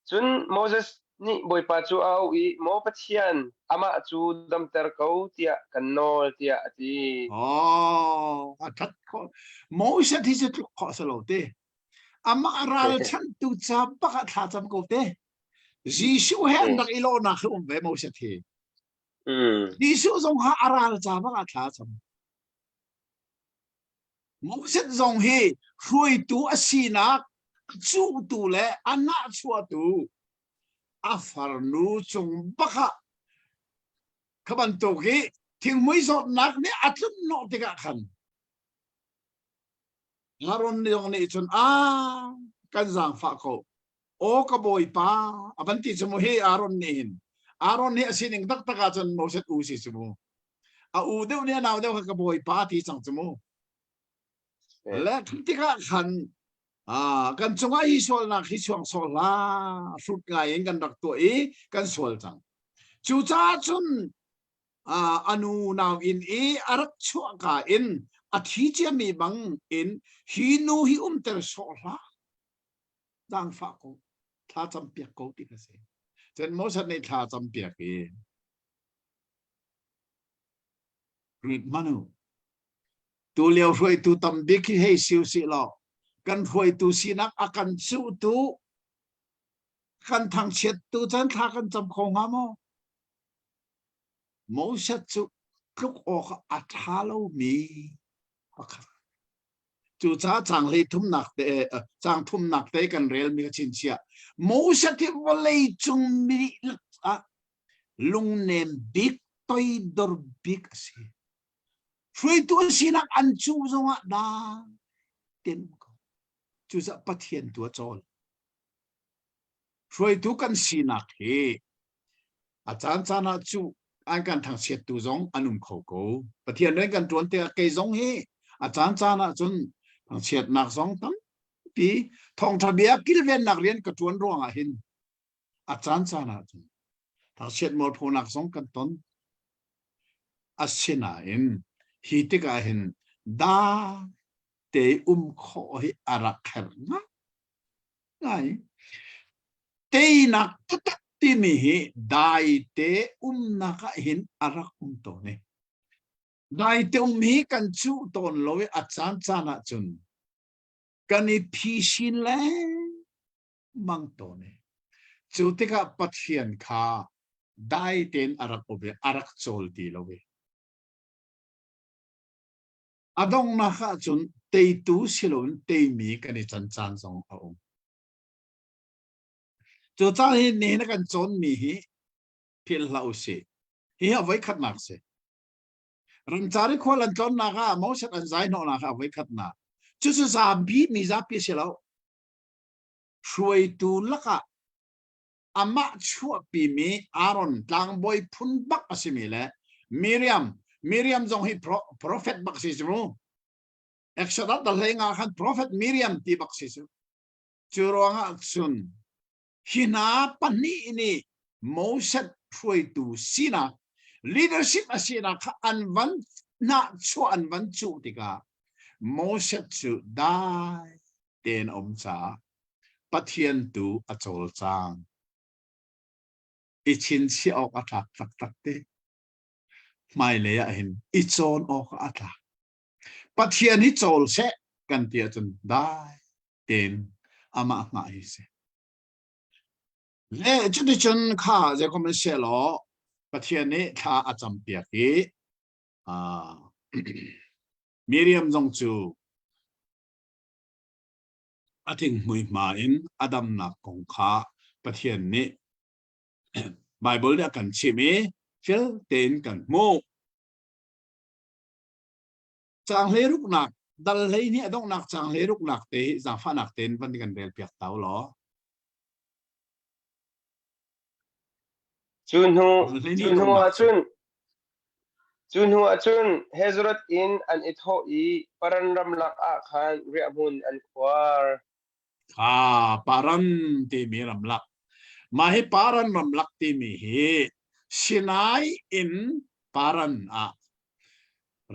จุนโมเสสนี่บอยป้าจูเอาอีโมปัจเจียนอามาจูดัมเตอร์เขาที่กันโนลที่อดีทัดโมเสสที่จะถูกขอสโลเตอามาราลฉันตุจับปักท่าจำกูเตยิสูเห็นดักอีโลนักอุ้มเวโมเสสที่ยิสูทรงหาอาราลจับปักท่าจำโมเสสทรงเฮช่วยตัวสีนักจูตัวเล่อันน่าชัวตัวอาฟาร์นูจงบักขบันโตกีทิ้งไม่สดนักเนี่ยอาจจะนอติกะขันฮารอนเนี่ยนี่จนกันจังฝากเขาโอ้กบอยป้าอบันติสมุฮีอารอนเนี่ยสิ่งตักตักจนโมเสสอูสิสมุอูเดียวเนี่ยนาวเดียวกบอยป้าที่สังสมุและติกะขันกันจงไอ้ส่วนนักที่ช่วงโซลาสุดไงกันดักตัวกันส่วนจังจู่จ้าจนอนุนาวอินอารักชัวกาอินอาทิตย์มีบังอินฮินูฮิเตอร์โซลาดังฝากกูท่าจำเปียกกูที่กษัตริย์จนโมเสสในท่าจำเปียกรีดมานูตัวเลี้ยวช่วยตัวตำบิกให้สิวสิลอกันช่วยตัวสินักอาการสู้ตัวกันทางเช็ดตัวฉันท่ากันจำคงหามโมเสสจุลุกออกอัฐาลูมีจู่จ้าจางเลยทุ่มหนักจางทุ่มหนักเตกันเรียลมีกชินเชียโมเสสที่วันเลยจงมีลุงเนมบิ๊กตัวดอร์บิ๊กสิช่วยตัวสินักอันจูจงอ่ะดาเต็มจู่จ้าปะเทียนตัวโจลช่วยตัวกันสินักอาจารย์จานาจูอันกันทางเชียตัวจงอันุมเขาโกปะเทียนเรื่องกันจวนเตะเกยจงอาจารย์จานาจนทางเชียนักจงตั้ง ปีทองทะเบียกิลเวนนักเรียนกระทวนร่วงหินอาจารย์ชานะจุนถ้าเช็ดหมดผู้นักสงกันตนอาเชนาอินฮีติกาหินดาเตขอให้อารักเขรนะไงเตนักตัดที่มีได้เตนักหินอารักตัวนี้ได้เตมีกันชูตนลอยอาจารย์ชานะจุนกันอีพิชินแลมังตัวนี้จุดที่กับปัจเจียนข้าได้เต็นอารักอบเวอารักโจลตีลอยอดงนักจุนเตยตูสิลุนเตยมีกันอีจันจันสององจุดจ้าเห็นนี่นักกันจนมีพิลลาอุสิฮีเอาไว้ขัดนักเสรันจาริควาลันจนนักมอสัตอันใจนอนักเอาไว้ขัดนักจุดสุดสามบีมีจับพิเศษแล้วช่วยตูลักอามาชั่วปีมีอารอนต่างบอยพุนบักสิมีเลยมิเรียมจงให้โปรเฟตบักสิจูเอกชดัดดัลเลงอาขันโปรเฟตมิเรียมตีบักสิจูจูรวงอักษุนหินาปันนี่โมเสสช่วยตูสินะ leadership สินะข้าอันวันน่าชั่วอันวันจูติกาโมเสสจูได้เต็นอมจ่าปัทเทียนตูอโจลจางอิชินชีออกอัตลักตักเตไม่เลยเห็นอิโจนออกอัตลักปัทเทียนฮิโจลเสกันเตียจนได้เต็นอามามาฮิเสเล่จุดที่จนข้าจะก็ไม่เสียหรอปัทเทียนนี้ข้าอาจำเปียกีมิเรียมจงจูอาทิงมุยมาอินอดัมนักของข้าปัทเทียนนี้ไบเบิลเนี่ยกันชิมีฟิลเต็นกันโมจางเลรุกหนักดัลเลยเนี่ยต้องหนักจางเลรุกหนักเตะจางฟ้าหนักเต็นวันที่กันเรียนเปียกเต้าหรอจุนหัวจุนเฮซรัตอินอันอิทโฮอีปรันรำลักอาคารเรียบุนอันควาร์ปารันที่มีรำลักมาให้ปารันรำลักที่มีชินายอินปารัน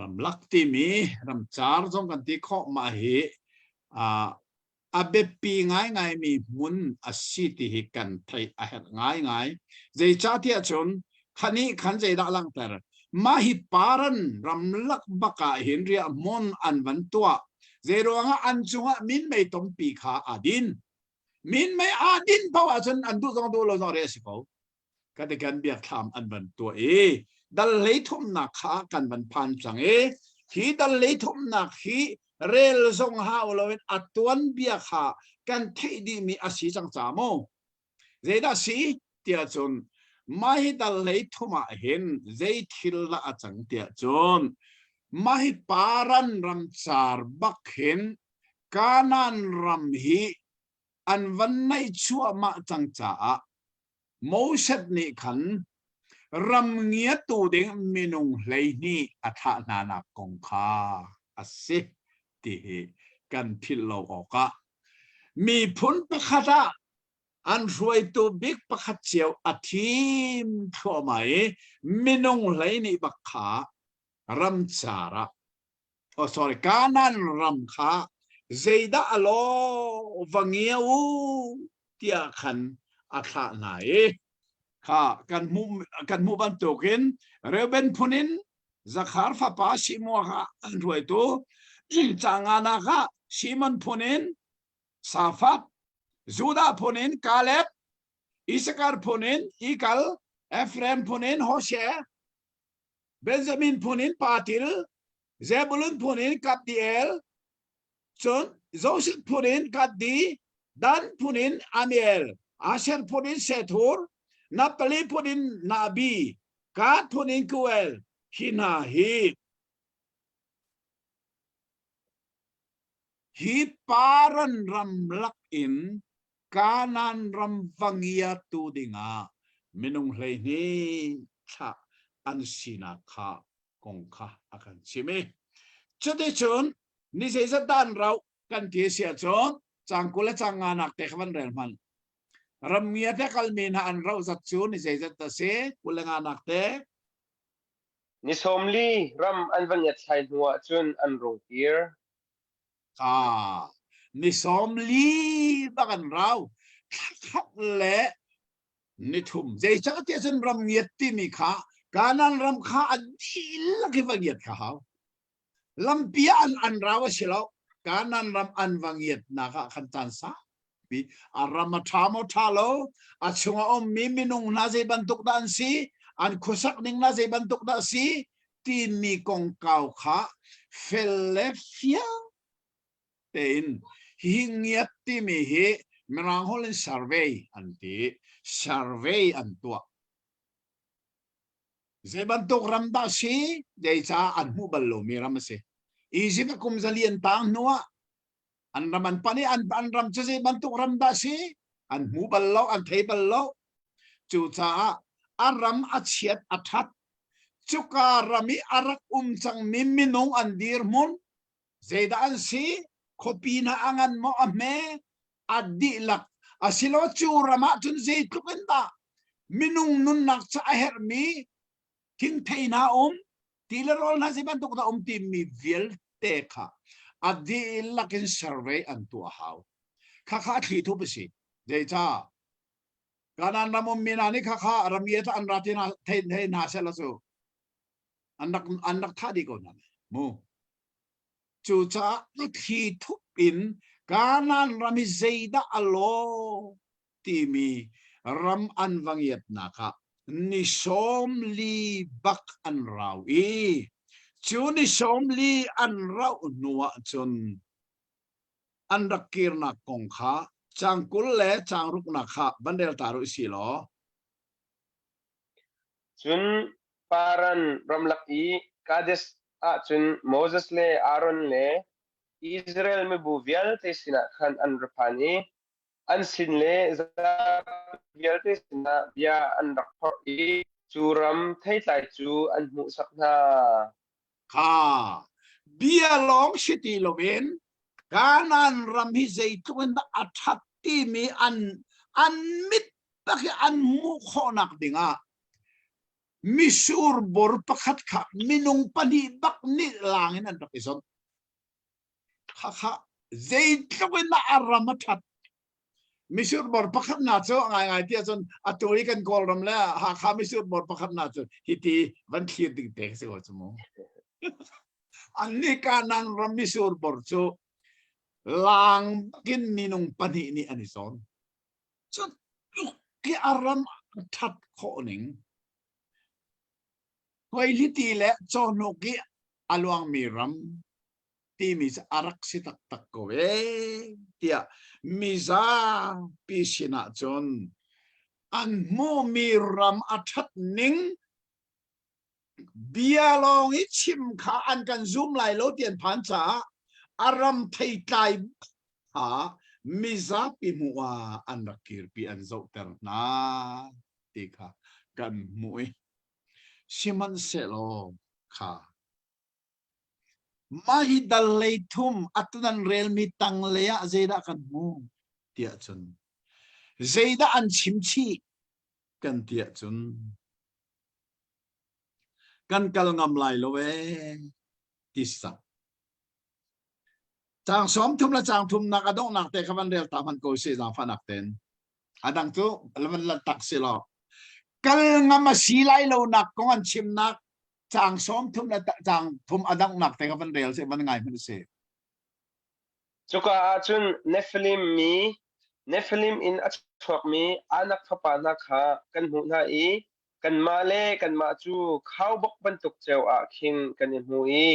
รำลักที่มีรำจาร์จงกันที่ข้อมาให้อาเบปีง่ายมีมุนอาศิติหิกันไทยอาเหตุง่ายใจชาติชนขันนี้ขันใจดักลังแต่มาฮิปารันรำลักบักเห็นเรียมอนอันวันตัวเจรวงอันจุงมินไม่ต้องปีขาอาดินมินไม่อาดินเพราะว่าฉันอันดูต้องดูเราต้องเรียสิเขาก็ได้การเบียดทำอันวันตัวดัลเลยทุ่มหนักขากันวันพันสังที่ดัลเลยทุ่มหนักที่เรลทรงหาเราเป็นอัตวันเบียขากันที่ดีมีอาศัยจังจามโมเจดาสีเตียจนไม่ดัลเลยทุ่มเห็นเจทิลละจังเตียจนไม่ปารันรำจาร์บักเห็นกานันรำฮีอันวันในชั่วมาจังจ่าโมเสสนี่ขันรำเงียตูเด้งมินุงเลยนี่อัฐานานักกงคาอาศิติกันพิลโลออกมีผลประคตาอันรวยตัวบิ๊กประคเจียวอาทิมทั่วไหมมินุงเลยนี่บักขารำจาระsorry กานันรำขาเจดาโลวังเงียวเตียขันอัฐาไหนข้ากันมุบันตุกินเรเบนพุนินจักรฟ้าป้าชิมัวข้าอันรวยตัวจางานาข้าชิมันพุนินซาฟัดจูดาพุนินกาเลบอิสการพุนินอีกัลเอฟเรมพุนินโฮเชเบนจามินพุนินปาติลเซบุลุนพุนินกัดดีเอลจนโจเซฟพุนินกัดดีดันพุนินอามิเอลอาเชนพุนินเซทูร์นับลีพุนินนาบีกาดพุนินคูเอลฮินาฮีปารันรำลักอินกานันรำฟังยาตูดิงามินุงเลยนี่ชะอันสินาคากงคาอากันชิเมจุดที่ชนนี่เสียด้านเรากันที่เสียชนจ จางกุลจางงานักเตะวันเรลมันรำเมียแต่กัลมีนะอันเราสักชูนี่เสียจะตะเสกุลงานักเตะ นิสมลีรัมอันวันยัดใช้หัวจุนอันรงเกียร์ นี่สมลีบักันเราทักเละนี่ทุ่มใจจักเจสันรำเงียติมีข้าการนั้นรำข้าอันดีลักวังเงียข้าวลำปีอันเราสิเราการนั้นรำอันวังเงียนะคะขันตันซาปีอารำมาทามทาโลอัชงอมมีนุงนาเซบันตุกดันซีอันคุสักนิงนาเซบันตุกดันซีที่มีกองเก่าข้าเฟลเลฟียเป็นหิงเงียติมีเหมรังฮอลนซาร์เวย์อันที่ซาร์เวย์อันตัวเซบันตุกรัมดาซีเดชาอันมูบัลโลมีรัมเซอีจิปต์คุมซาลีนตางนัวอันรัมอันปานีอันรัมเซบันตุกรัมดาซีอันมูบัลโลอันเทบัลโลจูจ้าอันรัมอัจเชียดอัทัดจุการามิอารักจังมินงอันดีร์มุนเซดาอันซีkopi na angan mo ame adi lak asilo churama chun zei tukenda minung nun nak cha hermi king theina tilerol na siban tukda ti mi vil teka adi lakin survey antu haw khakha thi thu bisi deja kanan namum minani khakha ramieta an ratina thein na sela so anak thadi ko na moจูจ้าที่ทุกปินการนั้นรามิเซดาอโลที่มีรำอันวังเย็ดนะคะนิสมลีบักอันเราจูนิสมลีอันเราหนัวจนอันรักกิรนักกงข้าจางกุลเล่จางรุกนักข้าบันเดลตารุสิโลจุนปารันรำลักอีกาเดสจุนโมเสสเลอารอนเลอิสราเอลไม่บูวิลเตสินะขันอันรพานีอันสินเลซาวิลเตสินะบิอาอันรักพออีจูรัมไทยไตจูอันมุสักนาค่ะเบียลองชิติโลเวนการนั้นรำฮิเซตุนอัฐที่มีอันมิดตะกี้อันมุขนักดิ่งมิสูร์บอร์ปักขัดมินุงปนีบักนิลางนั่นตะกี้สนข้าเจตุนน่ะอารามทัดมิสูร์บอร์ปักขัดน่าจะไงที่สนอัตุริกันกอลรำแล้วข้ามิสูร์บอร์ปักขัดน่าจะฮิตีวันที่ดิ่งเด็กสิว่าสมองอันนี้การนั้นรำมิสูร์บอร์จูลางกินมินุงปนีนี่อันนี้สนจุดที่อารามทัดข้อหนึ่งคอยลิตีและจอนกิอลวงมีรัมที่มีอารักสิตักตักโกเวที่มีซาพิชินาจนอันโมมีรัมอัฐนิงเบียลองอิชิมขาอันกันซุ่มไหลโลเตียนพันษาอารัมไทยไตหามิซาปิมัวอันรักกิรปีอันโจเตอร์นาติค่ะกันมวยชิมันเสโลค่ะมาฮิดัลเลทุมอัตนันเรลมีตังเลียเจดากันมูเตียจนเจดาอันชิมชีกันเตียจนกันกัลงำไลโลเวติสักจางสมทุมละจางทุมนักอดงนักเตะขบันเรลตามันโกเซจางฟันักเตนอดังตุแล้วมันละตักสิโลกัลงามาสีไลโลนักกอนชิมนักจางซ้อมทุ่มและจางทุ่มอดังนักแต่ก็มันเรียลเสียมันไงมันเสียจุกอาจุนเนฟลิมอินอัชฟอกมีอานักพปานักฮะกันหูนาอีกันมาเล่กันมาจูเข้าบกบรรทุกเจ้าอาคิงกันหูอี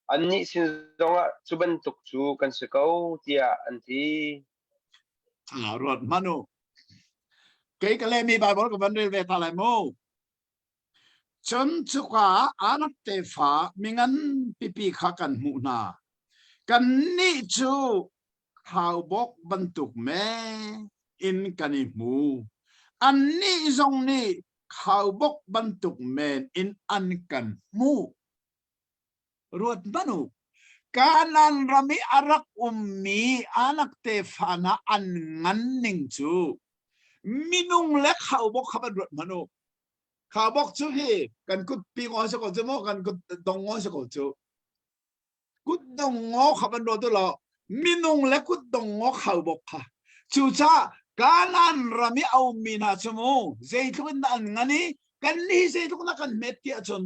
อันนี้สินตรงจูบรรทุกจูกันสกาวเตียอันที่รถมานุเกย์ก็เลยมีบาบอกกับมันเรียลเวทอะไรโมจนจุกาอานักเตฟ้ามิงันปีขากันหูนากันนี่จูข่าวบอกบรรทุกแม่อินกันหูอันนี้ตรงนี้ข่าวบอกบรรทุกแม่อินอันกันมูรวดมานุ kanan rami arak ummi anak te fana an ngan ning chu minung le khau bok khaban rot manu khau bok chu hi kan kut pi ngo se ko chu mo kan kut dong ngo se ko chu kut dong ngo khaban rot lo minung le kut dong ngo khau bok kha chu cha kanan rami au mina chu mo zei thun an ngani kan ni zei thun na kan met ti achon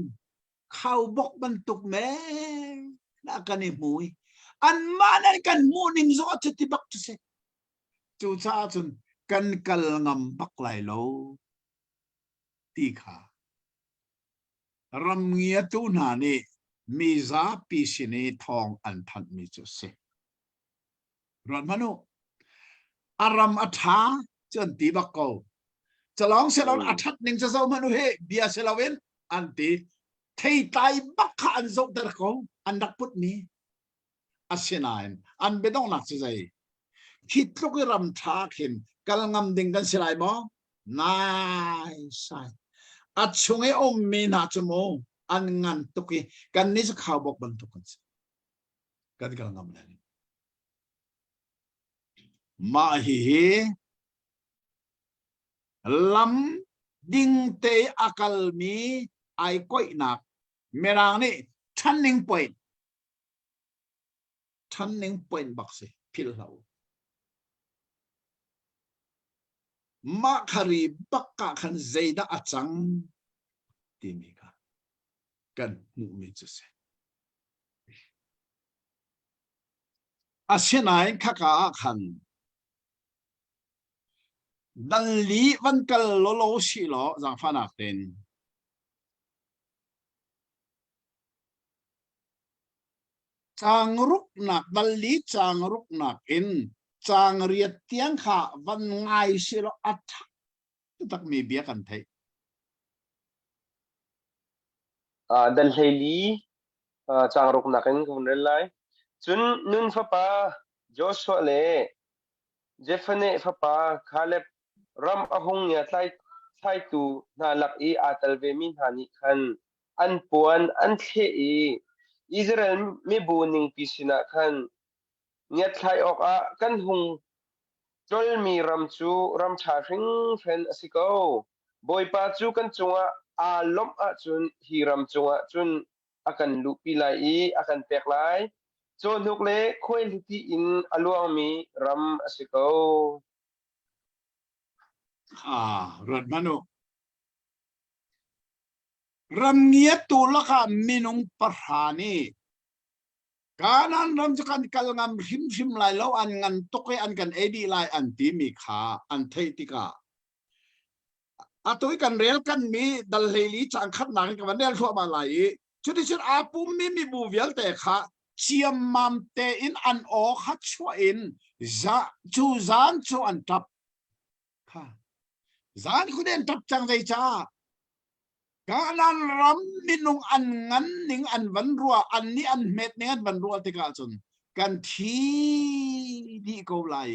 khau bok ban tuk me na kan ni mui an manan kan mu ning zo ti bak tu se chu cha chun kan kal ngam bak lai lo ti kha ram ngia tu na ni mi za pi sini thong an than mi chu se ron manu aram atha chon ti bak ko chalong se lon athat ning cha zo manu he bia se lawen an ti thei tai bak kha an zo dar ko an dak put mi asinain an bedong nak se zai khit lok ram tha khin kal ngam ding kan silai mo nai sai at chunge om mi na chumo an ngan tuki kan ni sa khau bok ban tukan kan kal ngam na ma hi lam ding te akal mi ai koi nak merang ni turning point bak se phil lau ma khari bakka khan zeida achang timika kan mu mi chu se asenai khaka khan dal li van kal lo si lo jang fanak ten chang ruk nak dal li chang ruk nak in chang riat tiang kha van ngai si lo at tak mi bia kan thai dan heli chang ruk nakin kun relai chun nun fa pa Joshua le Jephane fa pa Caleb ram ahong ya tlai tu na lak i atal ve min hani khan an puan an the i Israel mi buning pisina khan nya tlai ok a kan hung chol mi ram chu ram tha ring fen asiko boy pa chu kan chunga a lom a chun hi ram chunga chun akan lu pi lai i akan pek lai cho nuk le khoi luti in aluang mi ram asiko rod manu ram ngia tu la kha minung parhani kanan ram chakan kal ngam him lai lo an ngan toke an kan edi lai an ti mi kha an thei tika atoi kan rel kan mi dal heli chang khat nang ka van del thua ma lai chudi chur apum mi bu vial te kha chiam mam te in an o khat chua in za chu zan chu an tap kha zan khu den tap chang dei cha kanan ram minung an ngan ning an van rua an ni an met ning an van rua te ka chun kan thi di ko lai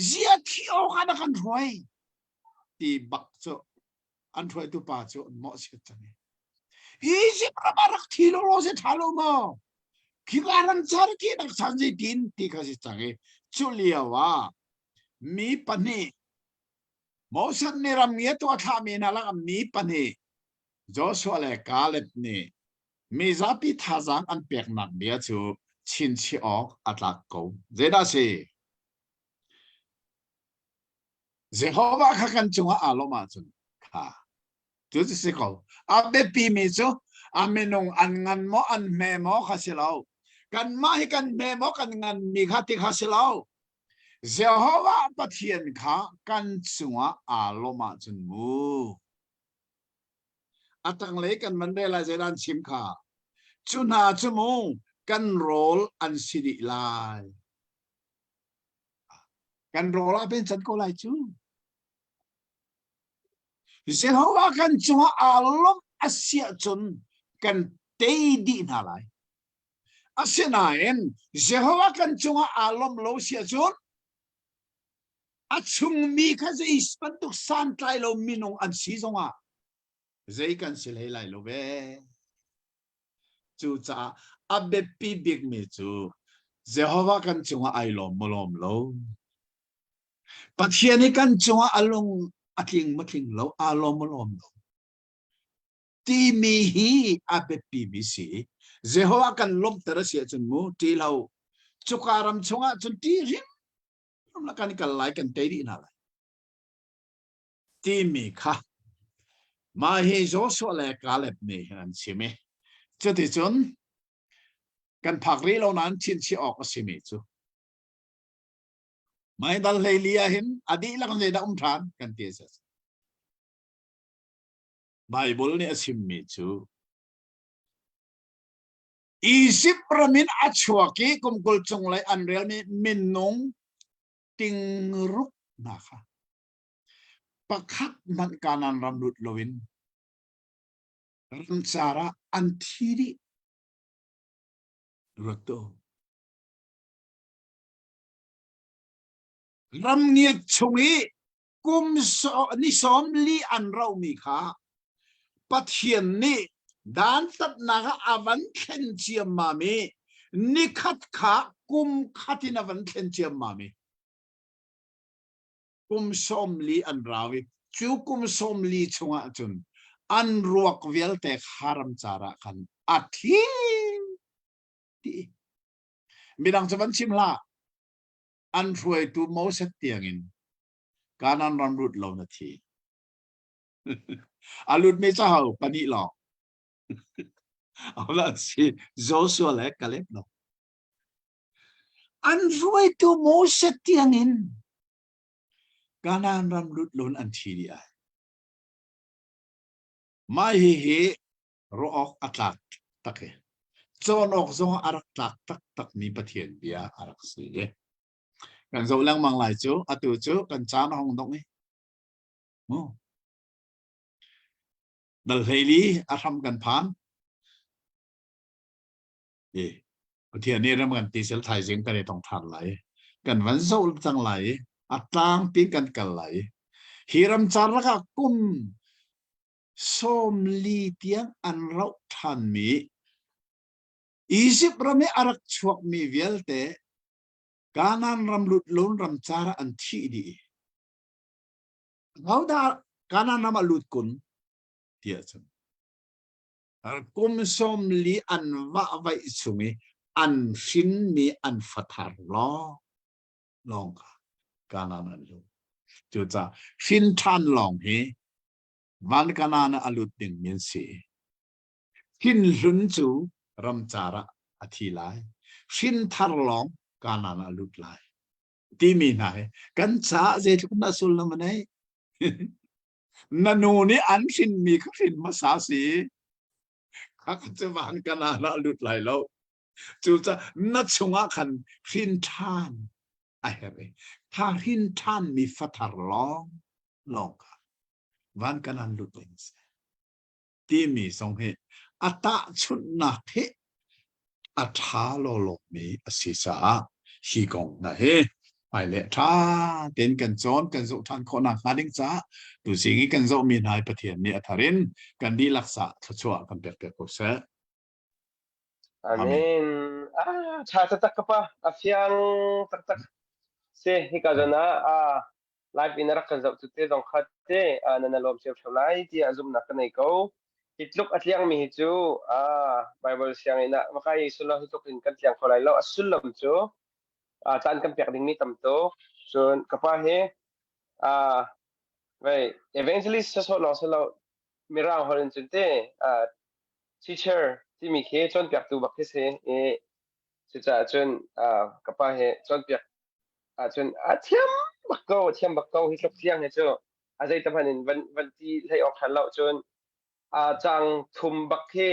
zia thi o kan kan roi ti bak cho an thoi tu pa cho mo se chang hi si prabarak thi lo se thalo mo kigaran char ki dak sanji tin ti ka si chang chulia wa mi pani mosan ni ram nge to tha mi na la mi pani Joshua le Caleb ni mi zapi thazang an pek nak bia chu chin chi ok atlak ko zeda se Jehovah kha kan chunga aloma chun kha tu se ko abe pi mi chu amenong an ngan mo an me mo kha silau kan ma hi kan me mo kan ngan mi kha ti kha silau Jehovah pathian kha kan chunga aloma chun mu atang le kan mandela zedan sim kha chuna chumu kan rol an sidi lai kan rol a ben chan ko lai chu Jehovah kan chunga alom asia chun kan teidi na lai asinain Jehovah kan chunga alom lo sia chun achung mi kha ze ispantuk san tlai lo minong an si zonga zai kan sil hei lai lo ve chu cha abepi big mi chu Jehovah kan chunga ai lom molom lo pathiani kan chunga along aking making lo alom molom lo ti mi hi abepi mi si Jehovah kan lom terasi chun mu ti lo chukaram chunga chun ti rim la kan kal lai kan te di na ti mi kha ma hi Joshua le Caleb mi han si mi chu ti chun kan phak ri lo nan chin chi ok si mi chu mai dal le lia hin adi la kan le da than kan ti sa Bible ni asim mi chu Egypt ramin achwaki kum kul chung lai anreal mi minung ting ruk na kha pakhat man kanan ramlut lowin ram chara anthiri roto ram ngi chungi kum so ni som li an rau mi kha pathian ni dan tat naga avan khen chiam mami ni khat kha kum khatin avan khen chiam mami kum som li an rawi chu kum som li chunga chun an ruak vel te haram chara kan athi ti midang chavan chimla an ruai tu mo set tiangin kanan ram rut lo na thi alut me cha hau pani lo ala si Joshua le Caleb lo an ruai tu mo set tiangin kanan ram rut lon an thi dia mai hi ro ok atlak take chon ok zong arak tak tak tak mi pathian bia arak si kan zo lang mang lai chu atu chu kan chan hong dong ni mo dal heli atham kan phan pathian ni ram kan ti sel thai jing kan tong than lai kan van zo chang lai atang pi kan kal lai hiram char ka kum som li tiang an rau than mi Egypt rame arak chuak mi velte kanan ram lut lon ram chara an thi di ngauda kanan nama lut kun tia chun kum som li an va vai chungi an sin mi an fathar lo long kanan an lu chu cha sin than long hi van kanan alut ding min si kin lun chu ram chara athi lai sin thar long kanan alut lai ti mi nai kan cha je thuk na sul na manai nanu ni an sin mi ka sin ma sa si ka cha van kanan alut lai lo chu cha na chunga khan sin than ai have tha sin than mi fathar long long van kanan lut lai ti mi song he ata chut na the atha lo lo mi asisa hi gong na he ai le tha ten kan chon kan zo than khona hading cha tu singi kan zo min hai pathian ni atharin kan di laksa thachua kan pek pek ko sa Amen. Cha tak pa afiang tak se hikazana live in rak zau tu te dong khatte nanalom chef cholai ti azum na kanai ko hitluk atliang mi chu Bible siang ina makai sulo hituk in kan tiang kholai lo asulam chu chan kan pek ding mi tam to chun kapa he vai evangelist so lo mirang horin chun te teacher ti mi khe chon pek tu bak se e cha chun kapa he chon pek chun thiam bak ko hi tlok thiang he chu azai tapanin van ti lai ok han lo chun chang thum bak he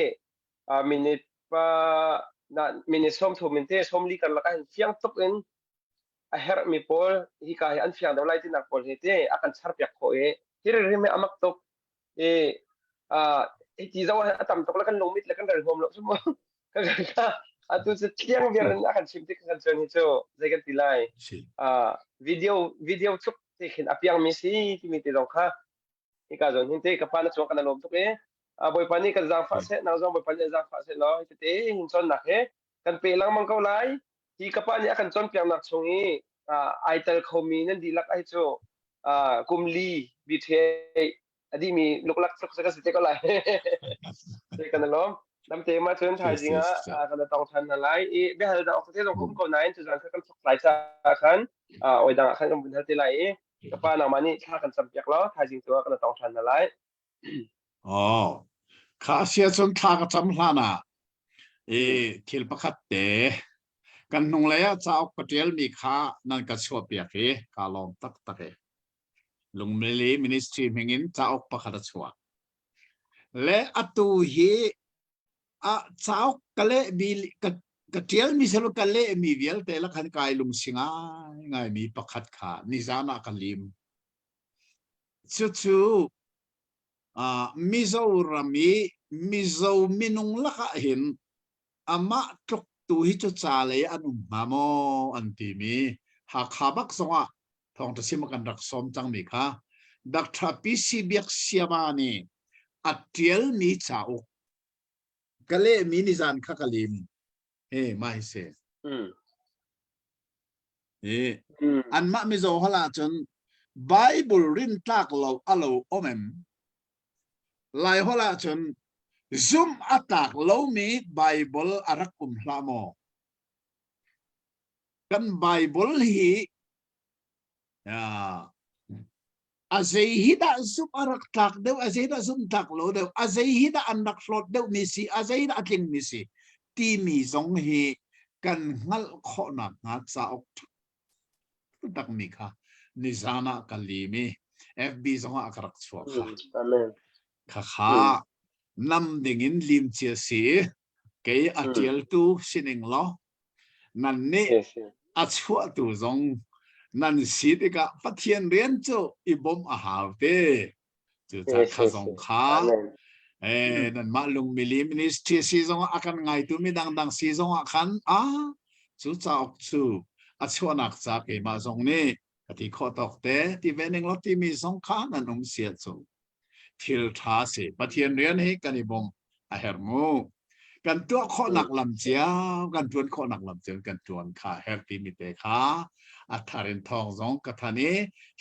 minute pa na minute som thum min te som li kan la kan fiang tok in a her mi pol hi ka an fiang do lai tin ak pol he te akan char pek ko e hir ri me amak tok e ti zawa atam tok la kan lomit la kan ral hom lo sumo ka atu se thiang ver na kan sim te kan chon hi chu zai kan tilai video chuk te khin apiang mi si ti mi te dong kha ika zon hin te ka pa na chong kan lom tok e บอยปานี่กันจางฟ้าเสนางจงบอยปานี่จางฟ้าเสล้อเตะหินจนหนักเฮกันเปลังมังเขาไล่ที่กับป้าเนี่ยกันจนเปียงหนักชงอีไอเตลเขามีนั่นดีลักไอโจกุมลีบิเทอดีมีลูกลักสักสักสิเตก็ไล่เตกันล้อน้ำเตมาชนชายจริงอ่ะกันต้องทันอะไรเบี้ยเราจะออกเทศของคุ้มเขาไหนจุดนั้นกันสักหลายชาคันโอ้ยดังคันกันบุญทัศน์ไหลกับป้านามานี่ถ้ากันจำเปียกล้อชายจริงตัวกันต้องทันอะไรอ๋อข้าเสียจนทากจำลานะทิลประคัดเตกันนงเลยเจ้ากระเทียมมีข้านั่นก็ชัวเปียกกาลอมตักตักลุงเมลีมินิสทรีมิงินเจ้าประคัดชัวและอตูฮีเจ้ากะเละมีกระเทียมมีสรุปกะเละมีเวลแต่ละขันกายลุงสิงห์ไงมีประคัดขานิจานะกัลิมจู่มิโซรามิโซมินุงลักเห็นอามาตกตูฮิจุจาเลยอันุมาโมอันทีมีหากขาบักสงะทองจะซิมกันรักสมจังมีค่ะดักทราปิสิเบียกเสียมานีอัดเทียลมีจ่าอกกะเล่มีนิจานข้ากะลิมไม่เสียอันมามิโซฮลาจนไบเบิลรินตักเราอโลโอเมมไล่ฮลาจนซุมอัตักเรามีไบเบิลอารักกุมลาโมกันไบเบิลฮีอาเซฮิดาซุมอารักตักเดียวอาเซฮิดาซุมตักเราเดียวอาเซฮิดาอันดักฟลอตเดียวมิสิอาเซฮิดาคิงมิสิที่มีสองฮีกันงัลขอนักงัดสาวตักมีค่ะนิจานะกัลลีมี FB สองอักรักชัวค่ะข้านำดิ่งลิมเชียสีเกยอัจเจลตูสินิงล้อนั่นนี่อัจฉริตูจงนั่นสิทธิกะพัฒน์เรียนจูอีบอมอาหารเตจูจักข้าจงข้านั่นมาลุงมิลิมินิสที่ซีจงอากันไงตัวมีดังซีจงอากันจูจักจูอัจฉรินักจักเอมาจงนี่กติข้อตกเตที่เวนิงลอที่มีสงข้านั่นเสียจูทิลท้าเสปะเทียนเรียนให้กันอีบงอาเฮร์มูกันตัวข้อหนักลำเจียวกันตัวข้อหนักลำเจียวกันตัวข้าเฮร์ตีมิเตข้าอัฐารินทองสองกฐานี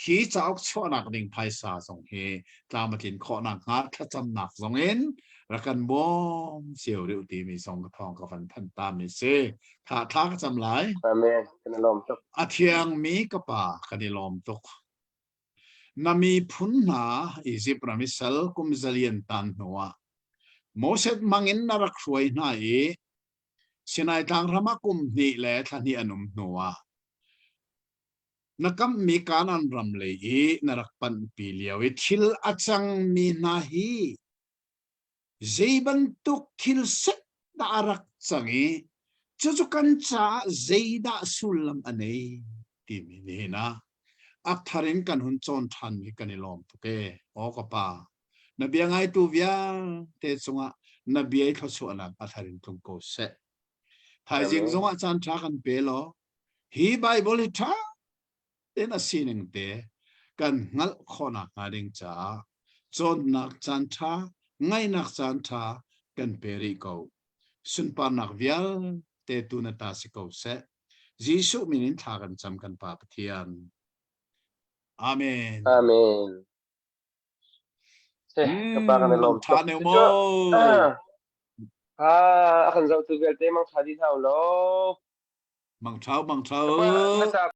ฮีจะเอาข้อหนักดิ่งไพศาลสองเฮตามมาถึงข้อหนักงัดถ้าจำหนักสองเอ็นรักกันบ่มเสียวเรียวตีมีสองกระทองกับฟันพันตามมีเสถ้าท้าก็จำหลายอาเมนกันลมตกอาเทียงมีกระป่ากันลมตกนามีพุนหาอิจิปรามิสัลกุมซาลียนตันหัวโมเสสมังอินนารักช่วยน่าสินายทางรามากุมนี่แหละท่านนี่อนุมหัวนักมีการอันรำเลยนรักปันปีเลียวทิลอาจังมีนาฮีเจบันตุทิลเซดารักจังจุกันจ้าเจดาสุลัมอันนี้ที่มีนี่นะอักทารินกันหุ่นจนทันวิกันลอมตุเกโอกป้านบียังไงตัวเวียเตจงะนบีไอ้ทศวรรษอักทารินตุงโกเสท้ายจริงจงะจันทรากันเปลอฮีไบเบิลท่าเต็นอาศินิงเตกันงัลขอนักงาดิงจ้าจนนักจันทราไงนักจันทรากันเปริโกสุนปานักเวียเตตุนตาสิโกเสจิสุมินินทากันจำกันปาปเทียนAmin. Amin. Kapakan lom. Tane mo. Akan zau tu velte mang thadi thau lo. Mang thau.